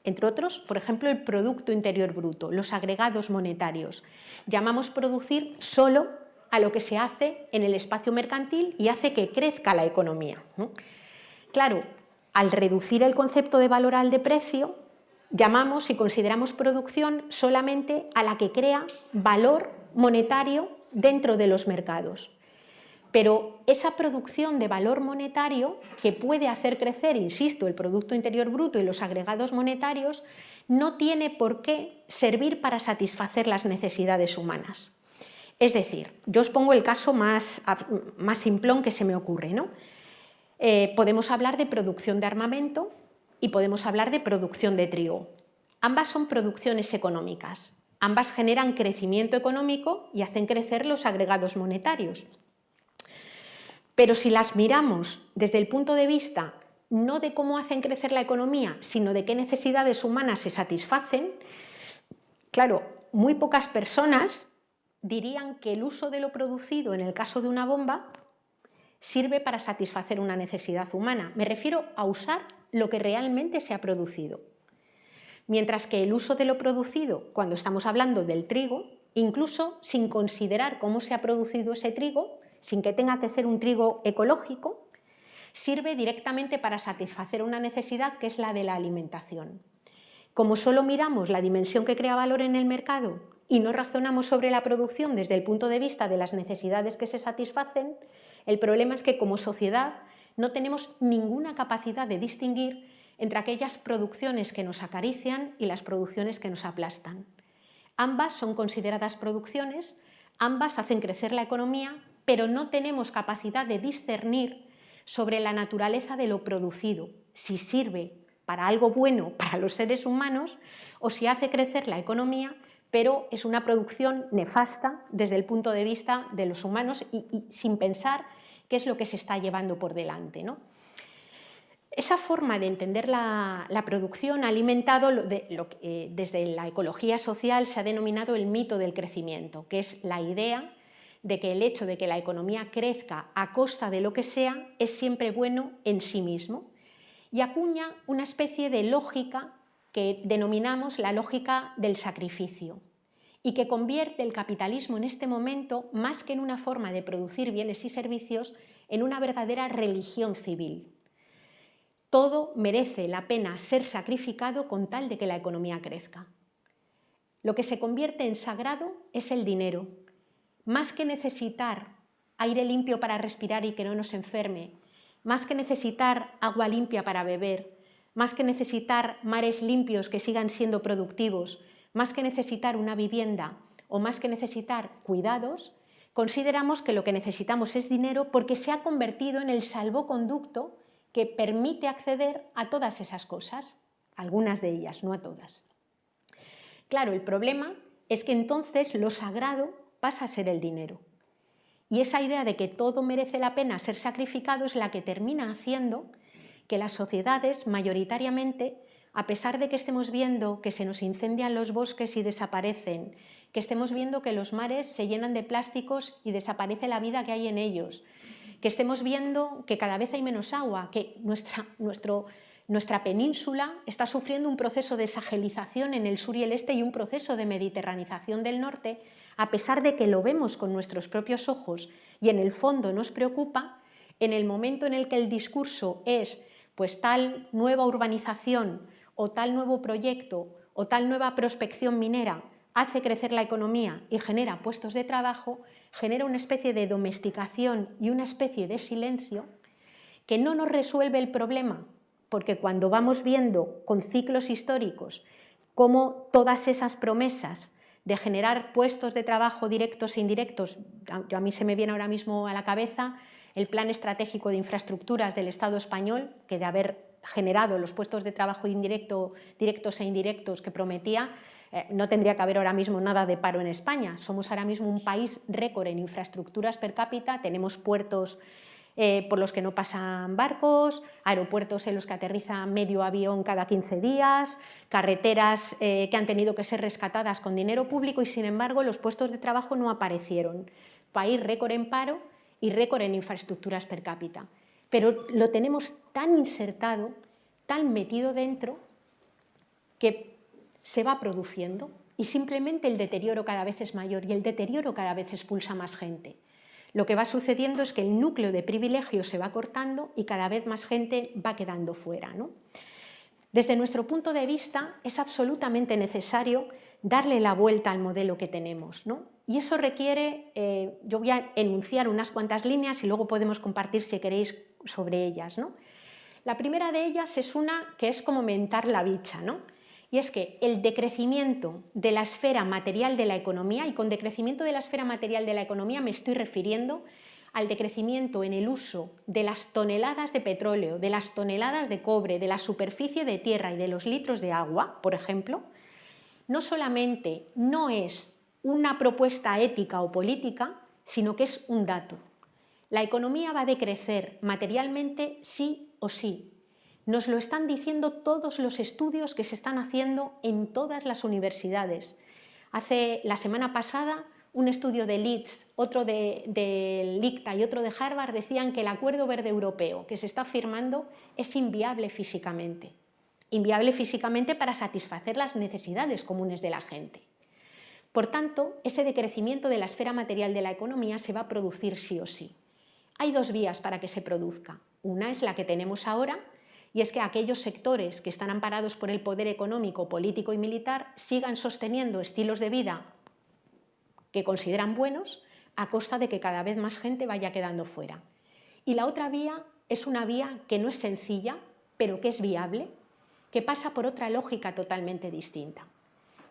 entre otros, por ejemplo, el Producto Interior Bruto, los agregados monetarios. Llamamos producir solo a lo que se hace en el espacio mercantil y hace que crezca la economía, ¿no? Claro, al reducir el concepto de valor al de precio, llamamos y consideramos producción solamente a la que crea valor monetario dentro de los mercados. Pero esa producción de valor monetario que puede hacer crecer, insisto, el Producto Interior Bruto y los agregados monetarios, no tiene por qué servir para satisfacer las necesidades humanas. Es decir, yo os pongo el caso más simplón que se me ocurre, ¿no? Podemos hablar de producción de armamento y podemos hablar de producción de trigo. Ambas son producciones económicas, ambas generan crecimiento económico y hacen crecer los agregados monetarios. Pero si las miramos desde el punto de vista no de cómo hacen crecer la economía, sino de qué necesidades humanas se satisfacen, claro, muy pocas personas dirían que el uso de lo producido en el caso de una bomba sirve para satisfacer una necesidad humana. Me refiero a usar lo que realmente se ha producido. Mientras que el uso de lo producido, cuando estamos hablando del trigo, incluso sin considerar cómo se ha producido ese trigo, sin que tenga que ser un trigo ecológico, sirve directamente para satisfacer una necesidad que es la de la alimentación. Como solo miramos la dimensión que crea valor en el mercado y no razonamos sobre la producción desde el punto de vista de las necesidades que se satisfacen, el problema es que como sociedad no tenemos ninguna capacidad de distinguir entre aquellas producciones que nos acarician y las producciones que nos aplastan. Ambas son consideradas producciones, ambas hacen crecer la economía, pero no tenemos capacidad de discernir sobre la naturaleza de lo producido, si sirve para algo bueno para los seres humanos o si hace crecer la economía, pero es una producción nefasta desde el punto de vista de los humanos y sin pensar qué es lo que se está llevando por delante, ¿no? Esa forma de entender la producción ha alimentado desde la ecología social se ha denominado el mito del crecimiento, que es la idea de que el hecho de que la economía crezca a costa de lo que sea es siempre bueno en sí mismo, y acuña una especie de lógica que denominamos la lógica del sacrificio y que convierte el capitalismo en este momento, más que en una forma de producir bienes y servicios, en una verdadera religión civil. Todo merece la pena ser sacrificado con tal de que la economía crezca. Lo que se convierte en sagrado es el dinero. Más que necesitar aire limpio para respirar y que no nos enferme, más que necesitar agua limpia para beber, más que necesitar mares limpios que sigan siendo productivos, más que necesitar una vivienda o más que necesitar cuidados, consideramos que lo que necesitamos es dinero porque se ha convertido en el salvoconducto que permite acceder a todas esas cosas, algunas de ellas, no a todas. Claro, el problema es que entonces lo sagrado pasa a ser el dinero. Y esa idea de que todo merece la pena ser sacrificado es la que termina haciendo que las sociedades mayoritariamente, a pesar de que estemos viendo que se nos incendian los bosques y desaparecen, que estemos viendo que los mares se llenan de plásticos y desaparece la vida que hay en ellos, que estemos viendo que cada vez hay menos agua, que nuestra península está sufriendo un proceso de sahelización en el sur y el este y un proceso de mediterranización del norte, a pesar de que lo vemos con nuestros propios ojos y en el fondo nos preocupa, en el momento en el que el discurso es pues tal nueva urbanización o tal nuevo proyecto o tal nueva prospección minera hace crecer la economía y genera puestos de trabajo, genera una especie de domesticación y una especie de silencio que no nos resuelve el problema, porque cuando vamos viendo con ciclos históricos cómo todas esas promesas de generar puestos de trabajo directos e indirectos, a mí se me viene ahora mismo a la cabeza el Plan Estratégico de Infraestructuras del Estado español, que de haber generado los puestos de trabajo directos e indirectos que prometía, no tendría que haber ahora mismo nada de paro en España. Somos ahora mismo un país récord en infraestructuras per cápita, tenemos puertos por los que no pasan barcos, aeropuertos en los que aterriza medio avión cada 15 días, carreteras que han tenido que ser rescatadas con dinero público y, sin embargo, los puestos de trabajo no aparecieron. País récord en paro y récord en infraestructuras per cápita. Pero lo tenemos tan insertado, tan metido dentro, que se va produciendo y simplemente el deterioro cada vez es mayor y el deterioro cada vez expulsa más gente. Lo que va sucediendo es que el núcleo de privilegios se va cortando y cada vez más gente va quedando fuera, ¿no? Desde nuestro punto de vista es absolutamente necesario darle la vuelta al modelo que tenemos, ¿no? Y eso requiere, yo voy a enunciar unas cuantas líneas y luego podemos compartir si queréis sobre ellas, ¿no? La primera de ellas es una que es como mentar la bicha, ¿no? Y es que el decrecimiento de la esfera material de la economía, y con decrecimiento de la esfera material de la economía me estoy refiriendo al decrecimiento en el uso de las toneladas de petróleo, de las toneladas de cobre, de la superficie de tierra y de los litros de agua, por ejemplo, no solamente no es una propuesta ética o política, sino que es un dato. La economía va a decrecer materialmente sí o sí. Nos lo están diciendo todos los estudios que se están haciendo en todas las universidades. La semana pasada, un estudio de Leeds, otro del ICTA y otro de Harvard decían que el Acuerdo Verde Europeo que se está firmando es inviable físicamente. Inviable físicamente para satisfacer las necesidades comunes de la gente. Por tanto, ese decrecimiento de la esfera material de la economía se va a producir sí o sí. Hay dos vías para que se produzca. Una es la que tenemos ahora, y es que aquellos sectores que están amparados por el poder económico, político y militar sigan sosteniendo estilos de vida que consideran buenos a costa de que cada vez más gente vaya quedando fuera. Y la otra vía es una vía que no es sencilla, pero que es viable, que pasa por otra lógica totalmente distinta.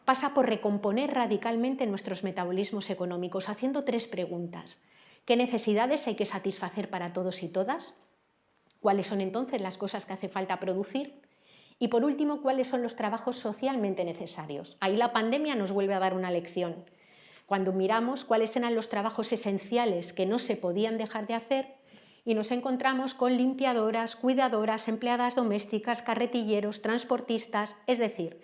Pasa por recomponer radicalmente nuestros metabolismos económicos, haciendo tres preguntas. ¿Qué necesidades hay que satisfacer para todos y todas? ¿Cuáles son entonces las cosas que hace falta producir? Y por último, ¿cuáles son los trabajos socialmente necesarios? Ahí la pandemia nos vuelve a dar una lección. Cuando miramos cuáles eran los trabajos esenciales que no se podían dejar de hacer y nos encontramos con limpiadoras, cuidadoras, empleadas domésticas, carretilleros, transportistas, es decir,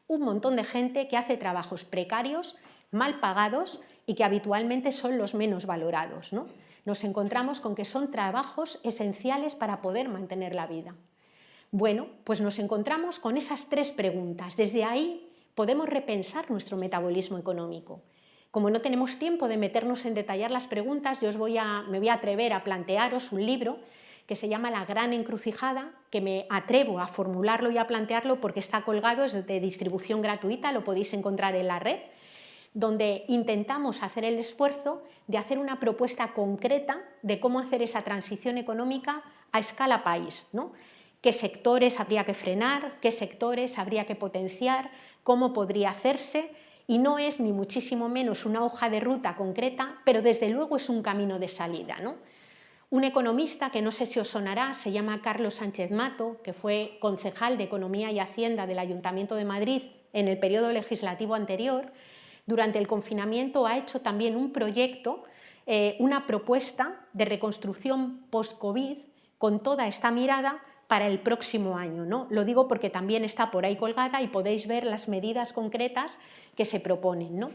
un montón de gente que hace trabajos precarios, mal pagados y que habitualmente son los menos valorados, ¿no? Nos encontramos con que son trabajos esenciales para poder mantener la vida. Bueno, pues nos encontramos con esas tres preguntas. Desde ahí podemos repensar nuestro metabolismo económico. Como no tenemos tiempo de meternos en detallar las preguntas, me voy a atrever a plantearos un libro que se llama La gran encrucijada, que me atrevo a formularlo y a plantearlo porque está colgado, es de distribución gratuita, lo podéis encontrar en la red, donde intentamos hacer el esfuerzo de hacer una propuesta concreta de cómo hacer esa transición económica a escala país, ¿no? ¿Qué sectores habría que frenar? ¿Qué sectores habría que potenciar? ¿Cómo podría hacerse? Y no es ni muchísimo menos una hoja de ruta concreta, pero desde luego es un camino de salida, ¿no? Un economista que no sé si os sonará, se llama Carlos Sánchez Mato, que fue concejal de Economía y Hacienda del Ayuntamiento de Madrid en el periodo legislativo anterior. Durante el confinamiento ha hecho también un proyecto, una propuesta de reconstrucción post-COVID con toda esta mirada para el próximo año, ¿no? Lo digo porque también está por ahí colgada y podéis ver las medidas concretas que se proponen, ¿no?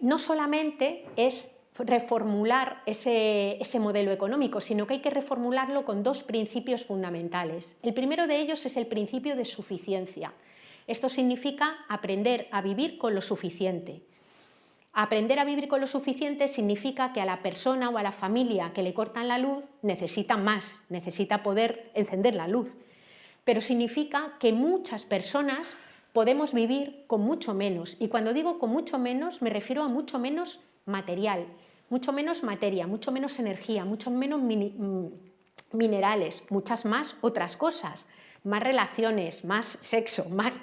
No solamente es reformular ese modelo económico, sino que hay que reformularlo con dos principios fundamentales. El primero de ellos es el principio de suficiencia. Esto significa aprender a vivir con lo suficiente. Aprender a vivir con lo suficiente significa que a la persona o a la familia que le cortan la luz necesita más, necesita poder encender la luz. Pero significa que muchas personas podemos vivir con mucho menos. Y cuando digo con mucho menos, me refiero a mucho menos material, mucho menos materia, mucho menos energía, mucho menos minerales, muchas más otras cosas, más relaciones, más sexo, más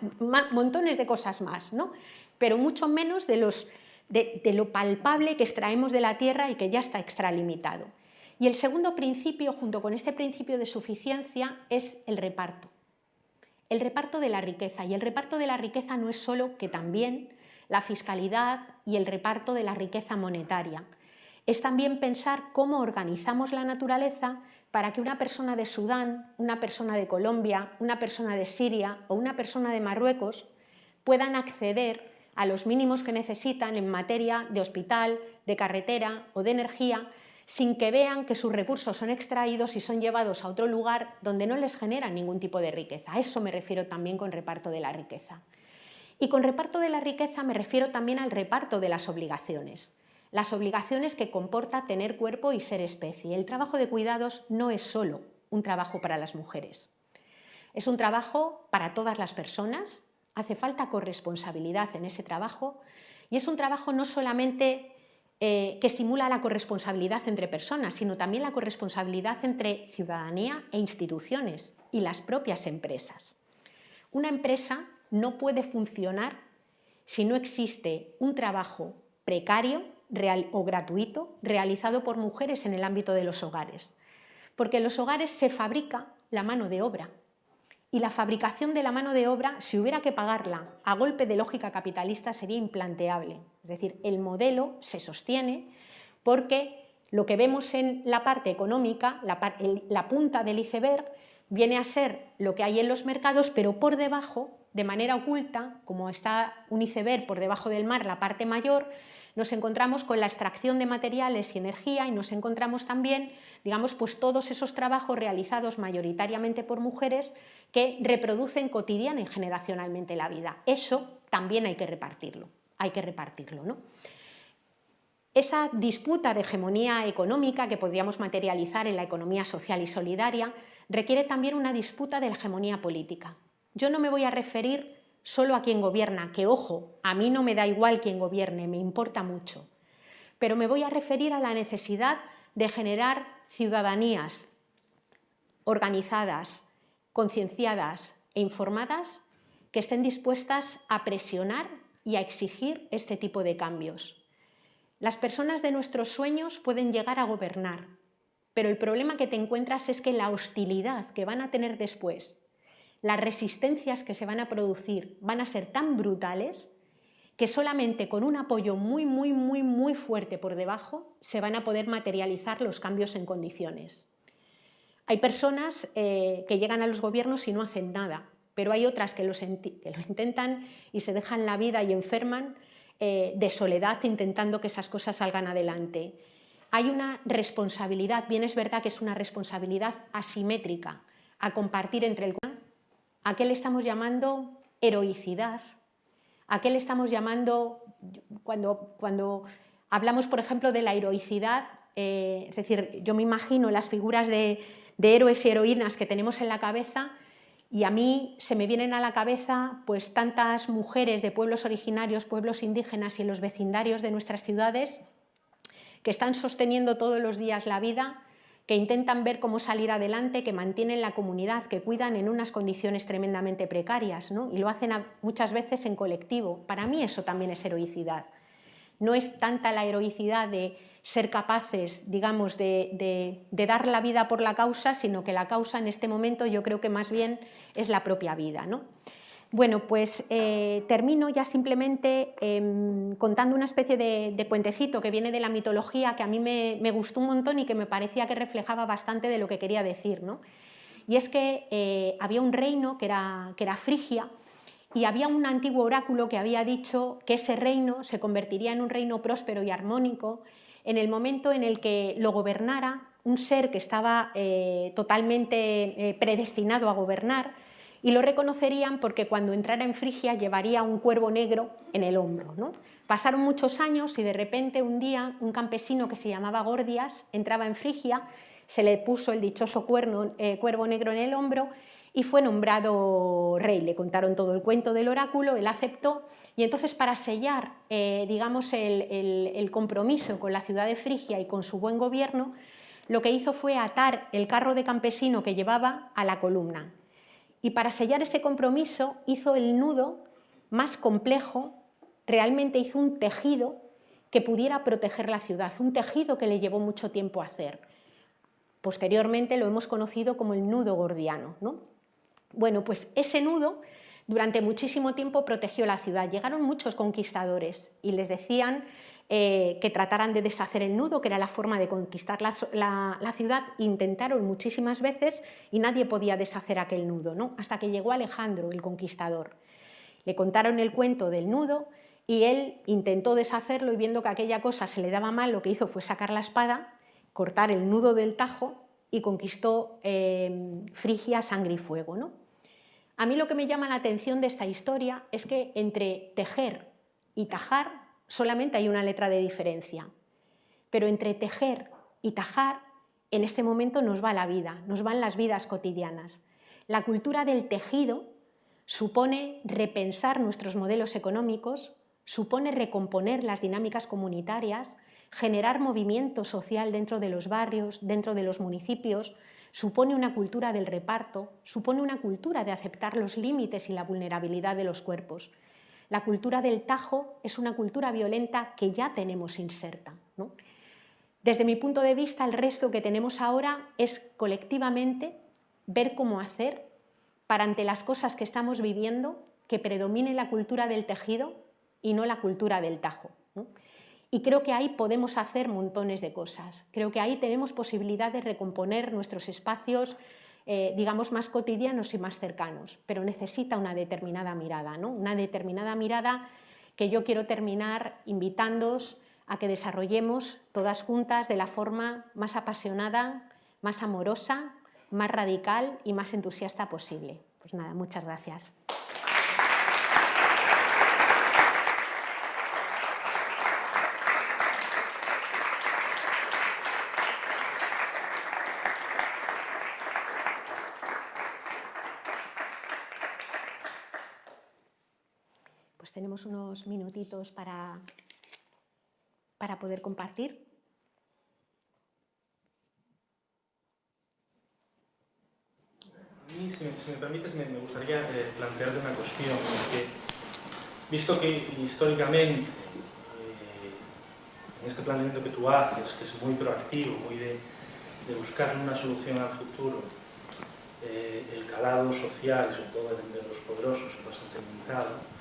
montones de cosas más, ¿no? Pero mucho menos de lo palpable que extraemos de la tierra y que ya está extralimitado. Y el segundo principio, junto con este principio de suficiencia, es el reparto. El reparto de la riqueza. Y el reparto de la riqueza no es solo, que también, la fiscalidad y el reparto de la riqueza monetaria. Es también pensar cómo organizamos la naturaleza para que una persona de Sudán, una persona de Colombia, una persona de Siria o una persona de Marruecos puedan acceder a los mínimos que necesitan en materia de hospital, de carretera o de energía, sin que vean que sus recursos son extraídos y son llevados a otro lugar donde no les generan ningún tipo de riqueza. A eso me refiero también con reparto de la riqueza. Y con reparto de la riqueza me refiero también al reparto de las obligaciones. Las obligaciones que comporta tener cuerpo y ser especie. El trabajo de cuidados no es solo un trabajo para las mujeres. Es un trabajo para todas las personas. Hace falta corresponsabilidad en ese trabajo. Y es un trabajo no solamente que estimula la corresponsabilidad entre personas, sino también la corresponsabilidad entre ciudadanía e instituciones y las propias empresas. Una empresa no puede funcionar si no existe un trabajo precario o gratuito realizado por mujeres en el ámbito de los hogares. Porque en los hogares se fabrica la mano de obra. Y la fabricación de la mano de obra, si hubiera que pagarla a golpe de lógica capitalista, sería implanteable. Es decir, el modelo se sostiene porque lo que vemos en la parte económica, la punta del iceberg, viene a ser lo que hay en los mercados, pero por debajo, de manera oculta, como está un iceberg por debajo del mar, la parte mayor, nos encontramos con la extracción de materiales y energía y nos encontramos también, digamos, pues todos esos trabajos realizados mayoritariamente por mujeres que reproducen cotidiana y generacionalmente la vida. Eso también hay que repartirlo, ¿no? Esa disputa de hegemonía económica que podríamos materializar en la economía social y solidaria requiere también una disputa de la hegemonía política. Yo no me voy a referir solo a quien gobierna, que ojo, a mí no me da igual quien gobierne, me importa mucho, pero me voy a referir a la necesidad de generar ciudadanías organizadas, concienciadas e informadas que estén dispuestas a presionar y a exigir este tipo de cambios. Las personas de nuestros sueños pueden llegar a gobernar, pero el problema que te encuentras es que la hostilidad que van a tener después, las resistencias que se van a producir van a ser tan brutales que solamente con un apoyo muy fuerte por debajo se van a poder materializar los cambios en condiciones. Hay personas que llegan a los gobiernos y no hacen nada, pero hay otras que lo intentan y se dejan la vida y enferman de soledad intentando que esas cosas salgan adelante. Hay una responsabilidad, bien es verdad que es una responsabilidad asimétrica a compartir entre el... ¿A qué le estamos llamando heroicidad? ¿A qué le estamos llamando, cuando hablamos, por ejemplo, de la heroicidad? Es decir, yo me imagino las figuras de héroes y heroínas que tenemos en la cabeza y a mí se me vienen a la cabeza pues tantas mujeres de pueblos originarios, pueblos indígenas y en los vecindarios de nuestras ciudades que están sosteniendo todos los días la vida, que intentan ver cómo salir adelante, que mantienen la comunidad, que cuidan en unas condiciones tremendamente precarias, ¿no? Y lo hacen muchas veces en colectivo. Para mí eso también es heroicidad. No es tanta la heroicidad de ser capaces, digamos, de dar la vida por la causa, sino que la causa en este momento yo creo que más bien es la propia vida, ¿no? Bueno, pues termino ya simplemente contando una especie de puentecito que viene de la mitología que a mí me gustó un montón y que me parecía que reflejaba bastante de lo que quería decir, ¿no? Y es que había un reino que era Frigia y había un antiguo oráculo que había dicho que ese reino se convertiría en un reino próspero y armónico en el momento en el que lo gobernara un ser que estaba totalmente predestinado a gobernar, y lo reconocerían porque cuando entrara en Frigia llevaría un cuervo negro en el hombro, ¿no? Pasaron muchos años y de repente un día un campesino que se llamaba Gordias entraba en Frigia, se le puso el dichoso cuervo negro en el hombro y fue nombrado rey. Le contaron todo el cuento del oráculo, él aceptó y entonces para sellar digamos el compromiso con la ciudad de Frigia y con su buen gobierno, lo que hizo fue atar el carro de campesino que llevaba a la columna. Y para sellar ese compromiso hizo el nudo más complejo, realmente hizo un tejido que pudiera proteger la ciudad, un tejido que le llevó mucho tiempo hacer. Posteriormente lo hemos conocido como el nudo gordiano, ¿no? Bueno, pues ese nudo durante muchísimo tiempo protegió la ciudad. Llegaron muchos conquistadores y les decían que trataran de deshacer el nudo, que era la forma de conquistar la ciudad. Intentaron muchísimas veces y nadie podía deshacer aquel nudo, ¿no? Hasta que llegó Alejandro, el conquistador. Le contaron el cuento del nudo y él intentó deshacerlo y viendo que aquella cosa se le daba mal, lo que hizo fue sacar la espada, cortar el nudo del tajo y conquistó Frigia a sangre y fuego, ¿no? A mí lo que me llama la atención de esta historia es que entre tejer y tajar solamente hay una letra de diferencia, pero entre tejer y tajar en este momento nos va la vida, nos van las vidas cotidianas. La cultura del tejido supone repensar nuestros modelos económicos, supone recomponer las dinámicas comunitarias, generar movimiento social dentro de los barrios, dentro de los municipios, supone una cultura del reparto, supone una cultura de aceptar los límites y la vulnerabilidad de los cuerpos. La cultura del tajo es una cultura violenta que ya tenemos inserta, ¿no? Desde mi punto de vista, el resto que tenemos ahora es colectivamente ver cómo hacer para ante las cosas que estamos viviendo que predomine la cultura del tejido y no la cultura del tajo, ¿no? Y creo que ahí podemos hacer montones de cosas. Creo que ahí tenemos posibilidad de recomponer nuestros espacios, digamos, más cotidianos y más cercanos, pero necesita una determinada mirada, ¿no? Una determinada mirada que yo quiero terminar invitándoos a que desarrollemos todas juntas de la forma más apasionada, más amorosa, más radical y más entusiasta posible. Pues nada, muchas gracias. tenemos unos minutitos para poder compartir. A mí, si me permites, me gustaría plantearte una cuestión, porque visto que históricamente, en este planteamiento que tú haces, que es muy proactivo, muy de buscar una solución al futuro, el calado social, sobre todo de los poderosos, es bastante limitado,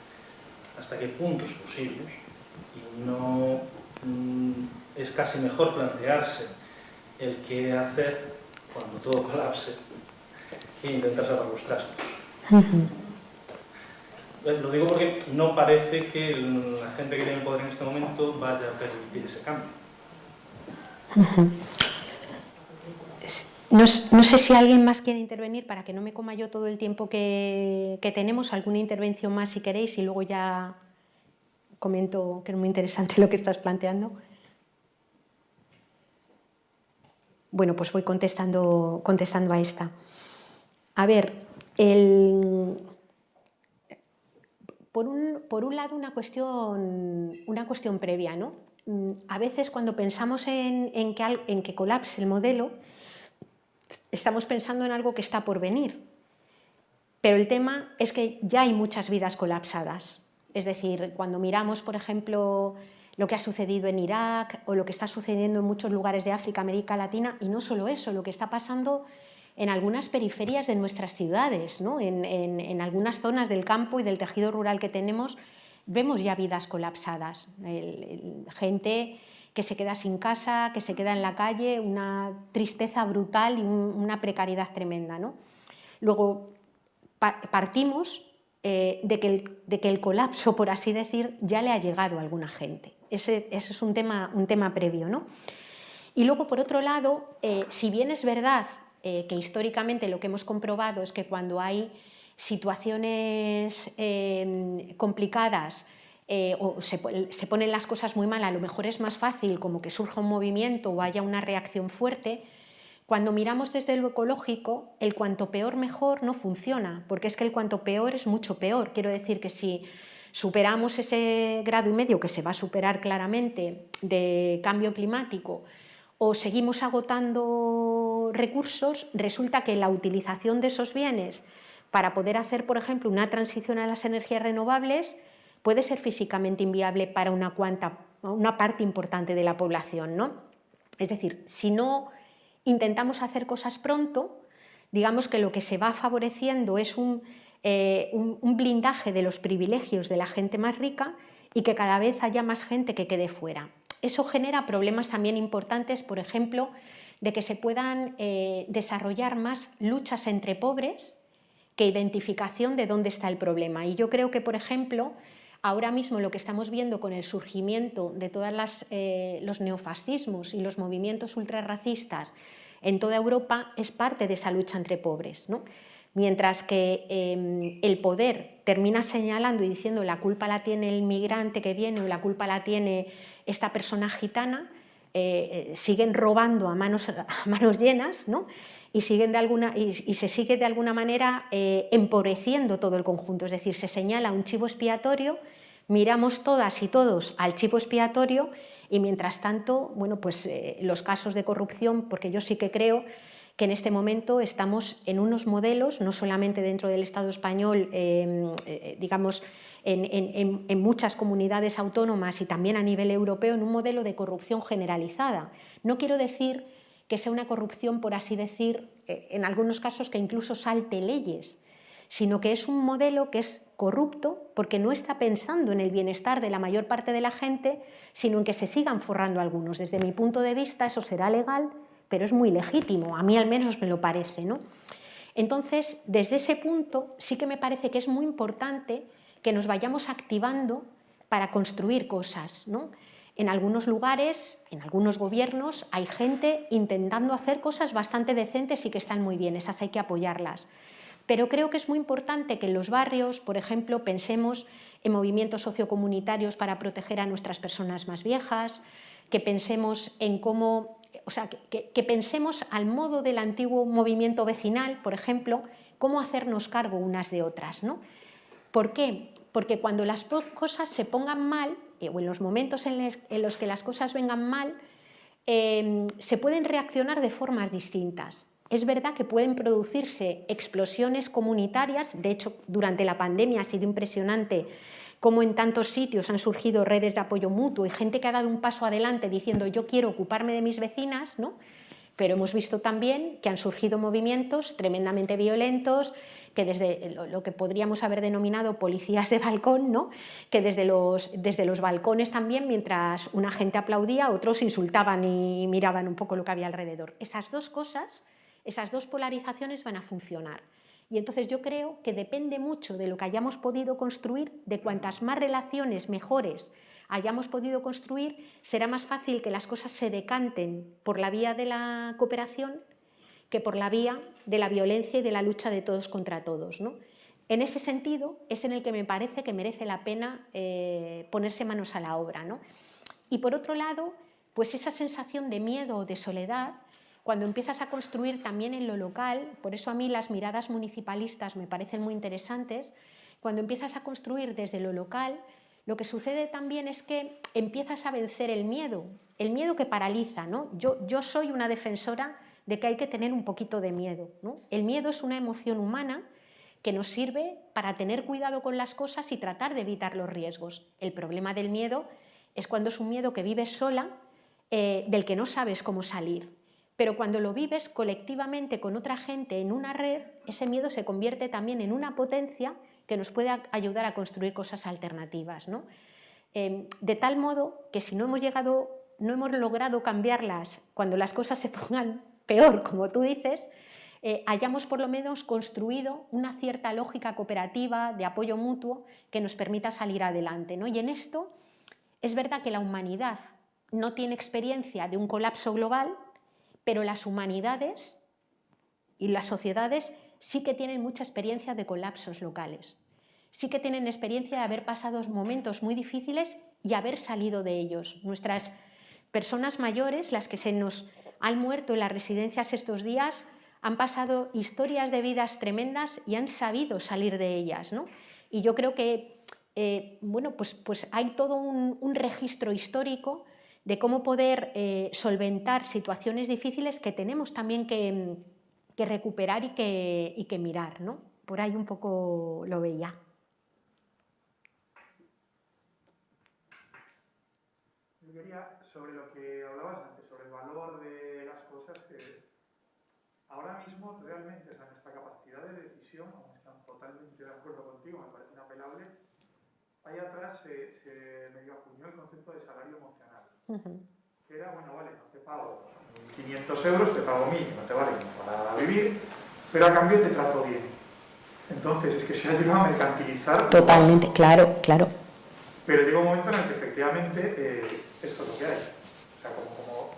hasta qué puntos posibles, y no es casi mejor plantearse el qué hacer cuando todo colapse que intentar salvar los trastos. Lo digo porque no parece que la gente que tiene el poder en este momento vaya a permitir ese cambio. No sé si alguien más quiere intervenir para que no me coma yo todo el tiempo que tenemos, alguna intervención más si queréis y luego ya comento que es muy interesante lo que estás planteando. Bueno, pues voy contestando a esta. A ver, por un lado una cuestión previa, ¿no? A veces cuando pensamos en que colapse el modelo, estamos pensando en algo que está por venir, pero el tema es que ya hay muchas vidas colapsadas. Es decir, cuando miramos, por ejemplo, lo que ha sucedido en Irak o lo que está sucediendo en muchos lugares de África, América Latina, y no solo eso, lo que está pasando en algunas periferias de nuestras ciudades, ¿no? En algunas zonas del campo y del tejido rural que tenemos, vemos ya vidas colapsadas. Gente que se queda sin casa, que se queda en la calle, una tristeza brutal y una precariedad tremenda, ¿no? Luego, partimos de que el colapso, por así decir, ya le ha llegado a alguna gente. Ese es un tema previo, ¿no? Y luego, por otro lado, si bien es verdad que históricamente lo que hemos comprobado es que cuando hay situaciones complicadas o se ponen las cosas muy mal, a lo mejor es más fácil como que surja un movimiento o haya una reacción fuerte. Cuando miramos desde lo ecológico, el cuanto peor mejor no funciona, porque es que el cuanto peor es mucho peor. Quiero decir que si superamos ese 1,5 grados, que se va a superar claramente, de cambio climático, o seguimos agotando recursos, resulta que la utilización de esos bienes para poder hacer, por ejemplo, una transición a las energías renovables puede ser físicamente inviable para una parte importante de la población, ¿no? Es decir, si no intentamos hacer cosas pronto, digamos que lo que se va favoreciendo es un blindaje de los privilegios de la gente más rica y que cada vez haya más gente que quede fuera. Eso genera problemas también importantes, por ejemplo, de que se puedan desarrollar más luchas entre pobres que identificación de dónde está el problema. Y yo creo que, por ejemplo, ahora mismo lo que estamos viendo con el surgimiento de todos los neofascismos y los movimientos ultrarracistas en toda Europa es parte de esa lucha entre pobres, ¿no? Mientras que el poder termina señalando y diciendo la culpa la tiene el migrante que viene o la culpa la tiene esta persona gitana, siguen robando a manos llenas, ¿no? y se sigue de alguna manera empobreciendo todo el conjunto. Es decir, se señala un chivo expiatorio, miramos todas y todos al chivo expiatorio y mientras tanto, bueno, pues los casos de corrupción, porque yo sí que creo que en este momento estamos en unos modelos, no solamente dentro del Estado español, digamos, en muchas comunidades autónomas y también a nivel europeo, en un modelo de corrupción generalizada. No quiero decir que sea una corrupción, por así decir, en algunos casos que incluso salte leyes, sino que es un modelo que es corrupto porque no está pensando en el bienestar de la mayor parte de la gente, sino en que se sigan forrando algunos. Desde mi punto de vista eso será legal, pero es muy legítimo, a mí al menos me lo parece, ¿no? Entonces, desde ese punto sí que me parece que es muy importante que nos vayamos activando para construir cosas, ¿no? En algunos lugares, en algunos gobiernos, hay gente intentando hacer cosas bastante decentes y que están muy bien, esas hay que apoyarlas. Pero creo que es muy importante que en los barrios, por ejemplo, pensemos en movimientos sociocomunitarios para proteger a nuestras personas más viejas, que pensemos en cómo, o sea, que pensemos al modo del antiguo movimiento vecinal, por ejemplo, cómo hacernos cargo unas de otras, ¿no? ¿Por qué? porque cuando las cosas se pongan mal, o en los momentos en los que las cosas vengan mal, se pueden reaccionar de formas distintas. Es verdad que pueden producirse explosiones comunitarias, de hecho, durante la pandemia ha sido impresionante cómo en tantos sitios han surgido redes de apoyo mutuo y gente que ha dado un paso adelante diciendo yo quiero ocuparme de mis vecinas, ¿no? Pero hemos visto también que han surgido movimientos tremendamente violentos, que desde lo que podríamos haber denominado policías de balcón, ¿no? Que desde los balcones también, mientras una gente aplaudía, otros insultaban y miraban un poco lo que había alrededor. Esas dos cosas, esas dos polarizaciones van a funcionar. Y entonces yo creo que depende mucho de lo que hayamos podido construir, de cuantas más relaciones mejores hayamos podido construir, será más fácil que las cosas se decanten por la vía de la cooperación que por la vía de la violencia y de la lucha de todos contra todos, ¿no? En ese sentido es en el que me parece que merece la pena ponerse manos a la obra, ¿no? Y por otro lado, pues esa sensación de miedo o de soledad, cuando empiezas a construir también en lo local, por eso a mí las miradas municipalistas me parecen muy interesantes, cuando empiezas a construir desde lo local, lo que sucede también es que empiezas a vencer el miedo que paraliza, ¿no? Yo soy una defensora de que hay que tener un poquito de miedo, ¿no? El miedo es una emoción humana que nos sirve para tener cuidado con las cosas y tratar de evitar los riesgos. El problema del miedo es cuando es un miedo que vives sola, del que no sabes cómo salir. Pero cuando lo vives colectivamente con otra gente en una red, ese miedo se convierte también en una potencia que nos puede ayudar a construir cosas alternativas, ¿no? De tal modo que si no hemos logrado cambiarlas cuando las cosas se pongan peor, como tú dices, hayamos por lo menos construido una cierta lógica cooperativa de apoyo mutuo que nos permita salir adelante, ¿no? Y en esto es verdad que la humanidad no tiene experiencia de un colapso global, pero las humanidades y las sociedades sí que tienen mucha experiencia de colapsos locales. Sí que tienen experiencia de haber pasado momentos muy difíciles y haber salido de ellos. Nuestras personas mayores, las que se nos han muerto en las residencias estos días, han pasado historias de vidas tremendas y han sabido salir de ellas, ¿no? Y yo creo que bueno, pues hay todo un registro histórico de cómo poder solventar situaciones difíciles que tenemos también que recuperar y que mirar, ¿no? Por ahí un poco lo veía. Yo quería, sobre lo que hablabas antes, sobre el valor de las cosas, que ahora mismo realmente, o sea, nuestra capacidad de decisión, aunque están totalmente de acuerdo contigo, me parece inapelable, ahí atrás se medio acuñó el concepto de salario emocional. Que era, bueno, vale, no te pago 500 euros, te pago 1000, no te vale para vivir, pero a cambio te trato bien. Entonces, es que se ha llegado a mercantilizar. Totalmente, claro, claro. Pero llega un momento en el que efectivamente esto es lo que hay. O sea, como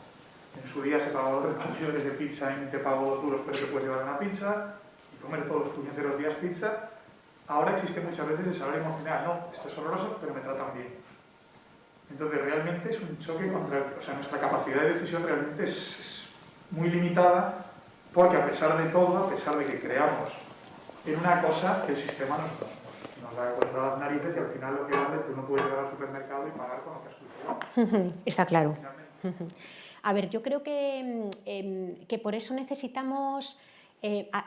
en su día se pagaba 3 porciones de pizza y te pago 2 duros, pero te puedes llevar una pizza y comer todos los puñeteros días pizza, ahora existe muchas veces el salario emocional. No, esto es horroroso, pero me tratan bien. Entonces, realmente es un choque contra... O sea, nuestra capacidad de decisión realmente es muy limitada porque a pesar de todo, a pesar de que creamos en una cosa que el sistema nos da contra las narices y al final lo que hace es que uno puede llegar al supermercado y pagar con lo que has cultivado. Está claro. A ver, yo creo que por eso necesitamos...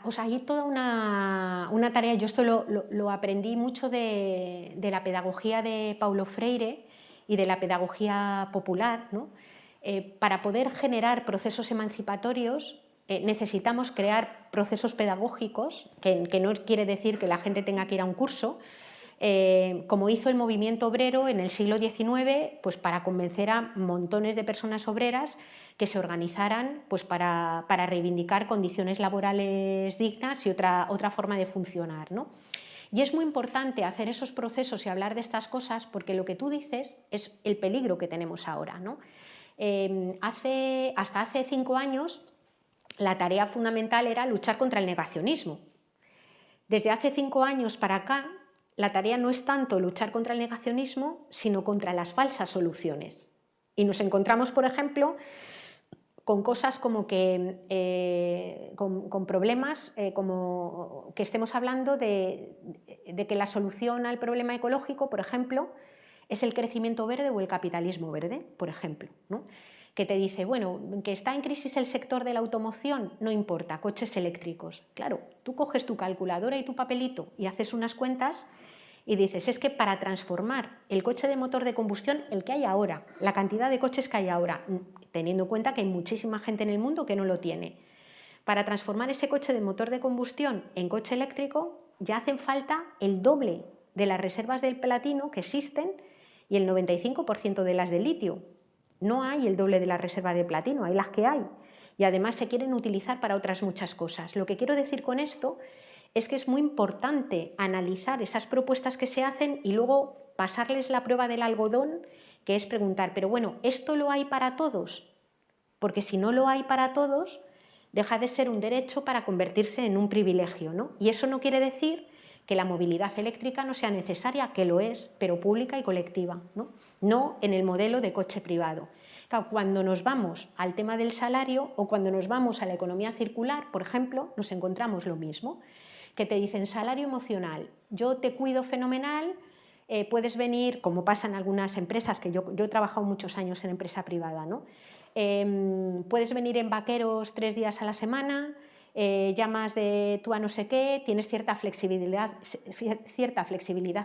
o sea, hay toda una tarea, yo esto lo aprendí mucho de la pedagogía de Paulo Freire y de la pedagogía popular, ¿no? Para poder generar procesos emancipatorios necesitamos crear procesos pedagógicos, que no quiere decir que la gente tenga que ir a un curso, como hizo el movimiento obrero en el siglo XIX, pues para convencer a montones de personas obreras que se organizaran pues para reivindicar condiciones laborales dignas y otra forma de funcionar, ¿no? Y es muy importante hacer esos procesos y hablar de estas cosas porque lo que tú dices es el peligro que tenemos ahora, ¿no? Hasta hace 5 años la tarea fundamental era luchar contra el negacionismo. Desde hace 5 años para acá la tarea no es tanto luchar contra el negacionismo, sino contra las falsas soluciones. Y nos encontramos, por ejemplo, con cosas como que, con problemas como que estemos hablando de de que la solución al problema ecológico, por ejemplo, es el crecimiento verde o el capitalismo verde, por ejemplo, ¿no? Que te dice, bueno, que está en crisis el sector de la automoción, no importa, coches eléctricos. Claro, tú coges tu calculadora y tu papelito y haces unas cuentas y dices, es que para transformar el coche de motor de combustión, el que hay ahora, la cantidad de coches que hay ahora, teniendo en cuenta que hay muchísima gente en el mundo que no lo tiene, para transformar ese coche de motor de combustión en coche eléctrico ya hacen falta el doble de las reservas del platino que existen y el 95% de las de litio. No hay el doble de las reservas de platino, hay las que hay. Y además se quieren utilizar para otras muchas cosas. Lo que quiero decir con esto es que es muy importante analizar esas propuestas que se hacen y luego pasarles la prueba del algodón, que es preguntar, pero bueno, ¿esto lo hay para todos? Porque si no lo hay para todos, deja de ser un derecho para convertirse en un privilegio, ¿no? Y eso no quiere decir que la movilidad eléctrica no sea necesaria, que lo es, pero pública y colectiva, no en el modelo de coche privado. Claro, cuando nos vamos al tema del salario o cuando nos vamos a la economía circular, por ejemplo, nos encontramos lo mismo, que te dicen salario emocional, yo te cuido fenomenal, puedes venir, como pasa en algunas empresas, que yo he trabajado muchos años en empresa privada, ¿no? Puedes venir en vaqueros 3 días a la semana, llamas de tú a no sé qué, tienes cierta flexibilidad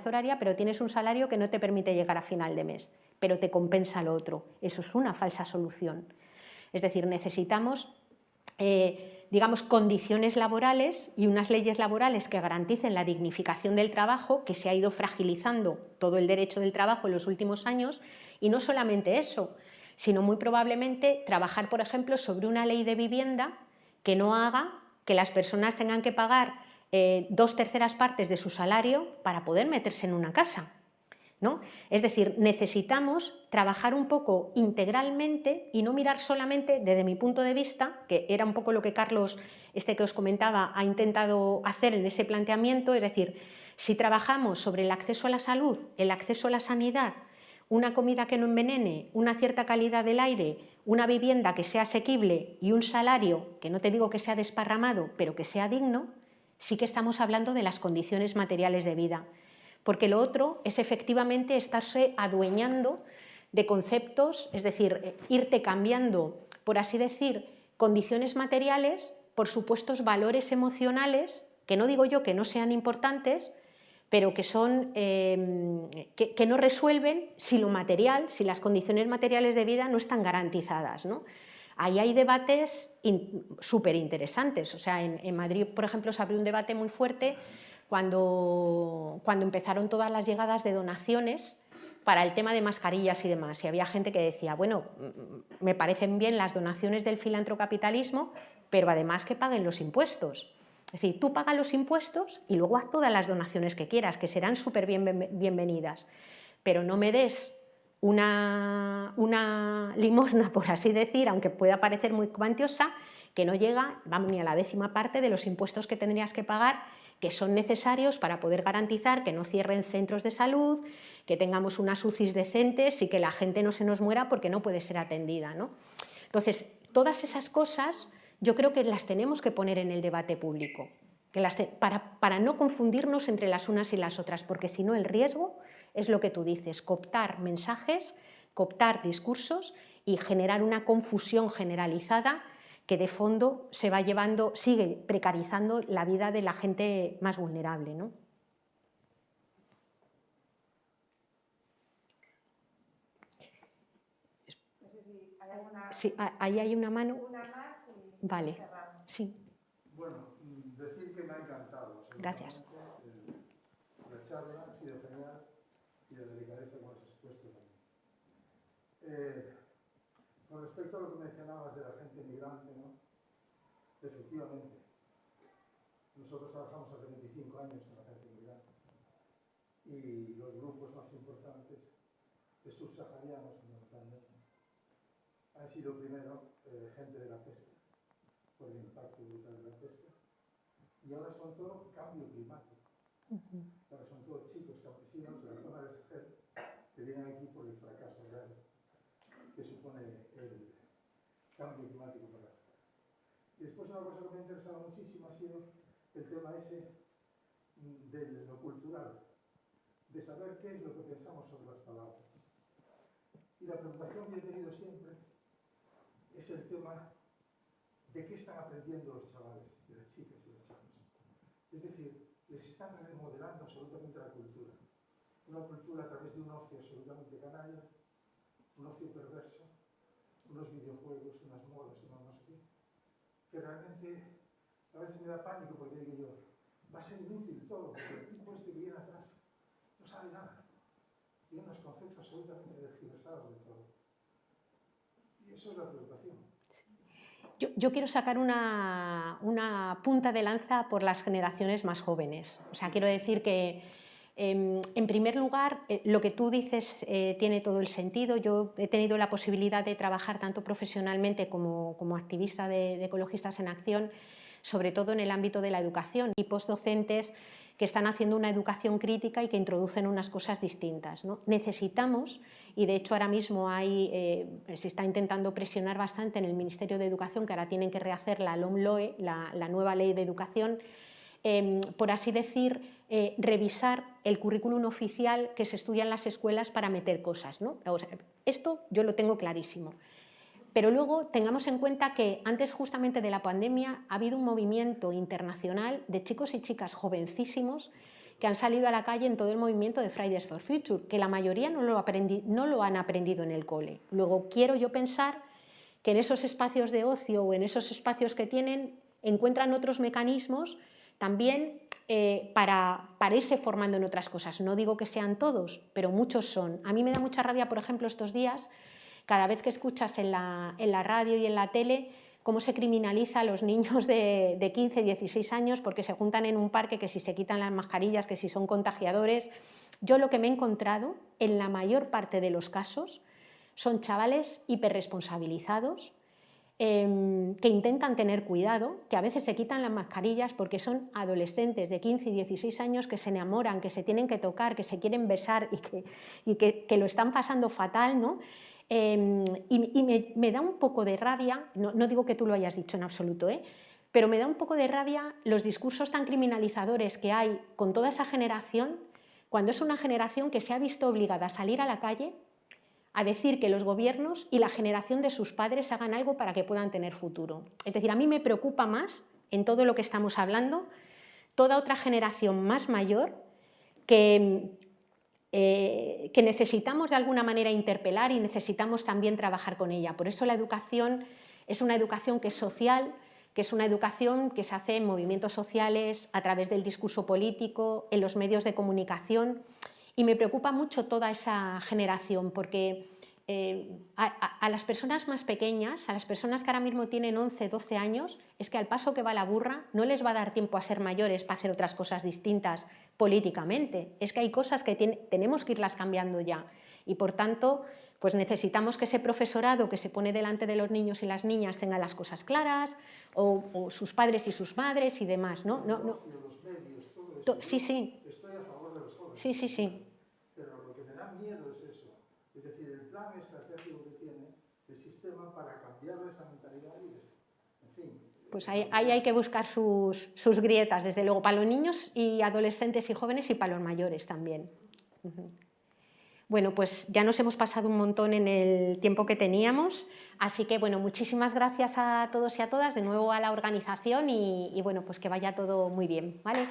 horaria, pero tienes un salario que no te permite llegar a final de mes, pero te compensa lo otro. Eso es una falsa solución. Es decir, necesitamos, digamos, condiciones laborales y unas leyes laborales que garanticen la dignificación del trabajo, que se ha ido fragilizando todo el derecho del trabajo en los últimos años, y no solamente eso, sino muy probablemente trabajar, por ejemplo, sobre una ley de vivienda que no haga que las personas tengan que pagar 2/3 partes de su salario para poder meterse en una casa, ¿no? Es decir, necesitamos trabajar un poco integralmente y no mirar solamente desde mi punto de vista, que era un poco lo que Carlos, que os comentaba, ha intentado hacer en ese planteamiento, es decir, si trabajamos sobre el acceso a la salud, el acceso a la sanidad, una comida que no envenene, una cierta calidad del aire, una vivienda que sea asequible y un salario, que no te digo que sea desparramado, pero que sea digno, sí que estamos hablando de las condiciones materiales de vida. Porque lo otro es efectivamente estarse adueñando de conceptos, es decir, irte cambiando, por así decir, condiciones materiales por supuestos valores emocionales, que no digo yo que no sean importantes, pero que son que no resuelven si lo material, si las condiciones materiales de vida no están garantizadas, ¿no? Ahí hay debates súper interesantes. O sea, en Madrid, por ejemplo, se abrió un debate muy fuerte cuando empezaron todas las llegadas de donaciones para el tema de mascarillas y demás. Y había gente que decía, bueno, me parecen bien las donaciones del filantrocapitalismo, pero además que paguen los impuestos. Es decir, tú pagas los impuestos y luego haz todas las donaciones que quieras, que serán súper bienvenidas, pero no me des una limosna, por así decir, aunque pueda parecer muy cuantiosa, que no llega, vamos, ni a la 10ª parte de los impuestos que tendrías que pagar, que son necesarios para poder garantizar que no cierren centros de salud, que tengamos unas UCIs decentes y que la gente no se nos muera porque no puede ser atendida, ¿no? Entonces, todas esas cosas yo creo que las tenemos que poner en el debate público, para no confundirnos entre las unas y las otras, porque si no el riesgo es lo que tú dices, cooptar mensajes, cooptar discursos y generar una confusión generalizada que de fondo se va llevando, sigue precarizando la vida de la gente más vulnerable, ¿no? Sí, ahí hay una mano. Una más y vale, cerramos. Sí. Bueno, decir que me ha encantado. Gracias. La charla ha sido genial y la delicadeza con los expuestos también. Con respecto a lo que mencionabas de la gente migrante, ¿no? Efectivamente, nosotros trabajamos hace 25 años con la gente migrante y los grupos más importantes de subsaharianos fundamentalmente han sido primero gente de la pesca, por el impacto brutal de la pesca, y ahora son todo cambio climático. Ahora son todos chicos campesinos de la zona del Sahel que vienen aquí por el fracaso real que supone el cambio climático para la. Y después una cosa que me ha interesado muchísimo ha sido el tema ese de lo cultural, de saber qué es lo que pensamos sobre las palabras. Y la preocupación que he tenido siempre es el tema de qué están aprendiendo los chavales, de las chicas y los chavos. Es decir, les están remodelando absolutamente la cultura. Una cultura a través de un ocio absolutamente canalla, un ocio perverso, unos videojuegos, unas modas, no sé qué, que realmente a veces me da pánico porque digo yo, va a ser inútil todo, porque el tipo este que viene atrás no sabe nada. Tiene unos conceptos absolutamente tergiversados de todo. Y eso es la preocupación. Yo quiero sacar una punta de lanza por las generaciones más jóvenes. O sea, quiero decir que, en primer lugar, lo que tú dices tiene todo el sentido. Yo he tenido la posibilidad de trabajar tanto profesionalmente como activista de Ecologistas en Acción, sobre todo en el ámbito de la educación, equipos docentes que están haciendo una educación crítica y que introducen unas cosas distintas, ¿no? Necesitamos, y de hecho ahora mismo se está intentando presionar bastante en el Ministerio de Educación, que ahora tienen que rehacer la LOMLOE, la nueva ley de educación, por así decir, revisar el currículum oficial que se estudia en las escuelas para meter cosas, ¿no? O sea, esto yo lo tengo clarísimo. Pero luego tengamos en cuenta que antes justamente de la pandemia ha habido un movimiento internacional de chicos y chicas jovencísimos que han salido a la calle en todo el movimiento de Fridays for Future, que la mayoría no lo han aprendido en el cole. Luego quiero yo pensar que en esos espacios de ocio o en esos espacios que tienen encuentran otros mecanismos también para irse formando en otras cosas. No digo que sean todos, pero muchos son. A mí me da mucha rabia, por ejemplo, estos días, cada vez que escuchas en la radio y en la tele cómo se criminaliza a los niños de 15, 16 años porque se juntan en un parque, que si se quitan las mascarillas, que si son contagiadores. Yo lo que me he encontrado en la mayor parte de los casos son chavales hiperresponsabilizados, que intentan tener cuidado, que a veces se quitan las mascarillas porque son adolescentes de 15 y 16 años que se enamoran, que se tienen que tocar, que se quieren besar y que lo están pasando fatal, ¿no? Y me da un poco de rabia, no digo que tú lo hayas dicho en absoluto, pero me da un poco de rabia los discursos tan criminalizadores que hay con toda esa generación, cuando es una generación que se ha visto obligada a salir a la calle a decir que los gobiernos y la generación de sus padres hagan algo para que puedan tener futuro. Es decir, a mí me preocupa más, en todo lo que estamos hablando, toda otra generación más mayor que necesitamos de alguna manera interpelar y necesitamos también trabajar con ella. Por eso la educación es una educación que es social, que es una educación que se hace en movimientos sociales, a través del discurso político, en los medios de comunicación. Y me preocupa mucho toda esa generación, porque a las personas más pequeñas, a las personas que ahora mismo tienen 11, 12 años, es que al paso que va la burra no les va a dar tiempo a ser mayores para hacer otras cosas distintas políticamente. Es que hay cosas que tenemos que irlas cambiando ya. Y por tanto, pues necesitamos que ese profesorado que se pone delante de los niños y las niñas tenga las cosas claras, o sus padres y sus madres y demás, ¿no? Los medios, todo eso. Sí, sí. Estoy a favor de los jóvenes. Sí, sí, sí. Pero lo que me da miedo es eso. Es decir, el plan estratégico que tiene el sistema para cambiar esa mentalidad y en fin. Pues ahí hay que buscar sus grietas, desde luego, para los niños y adolescentes y jóvenes y para los mayores también. Bueno, pues ya nos hemos pasado un montón en el tiempo que teníamos, así que bueno, muchísimas gracias a todos y a todas, de nuevo a la organización y bueno, pues que vaya todo muy bien, ¿vale?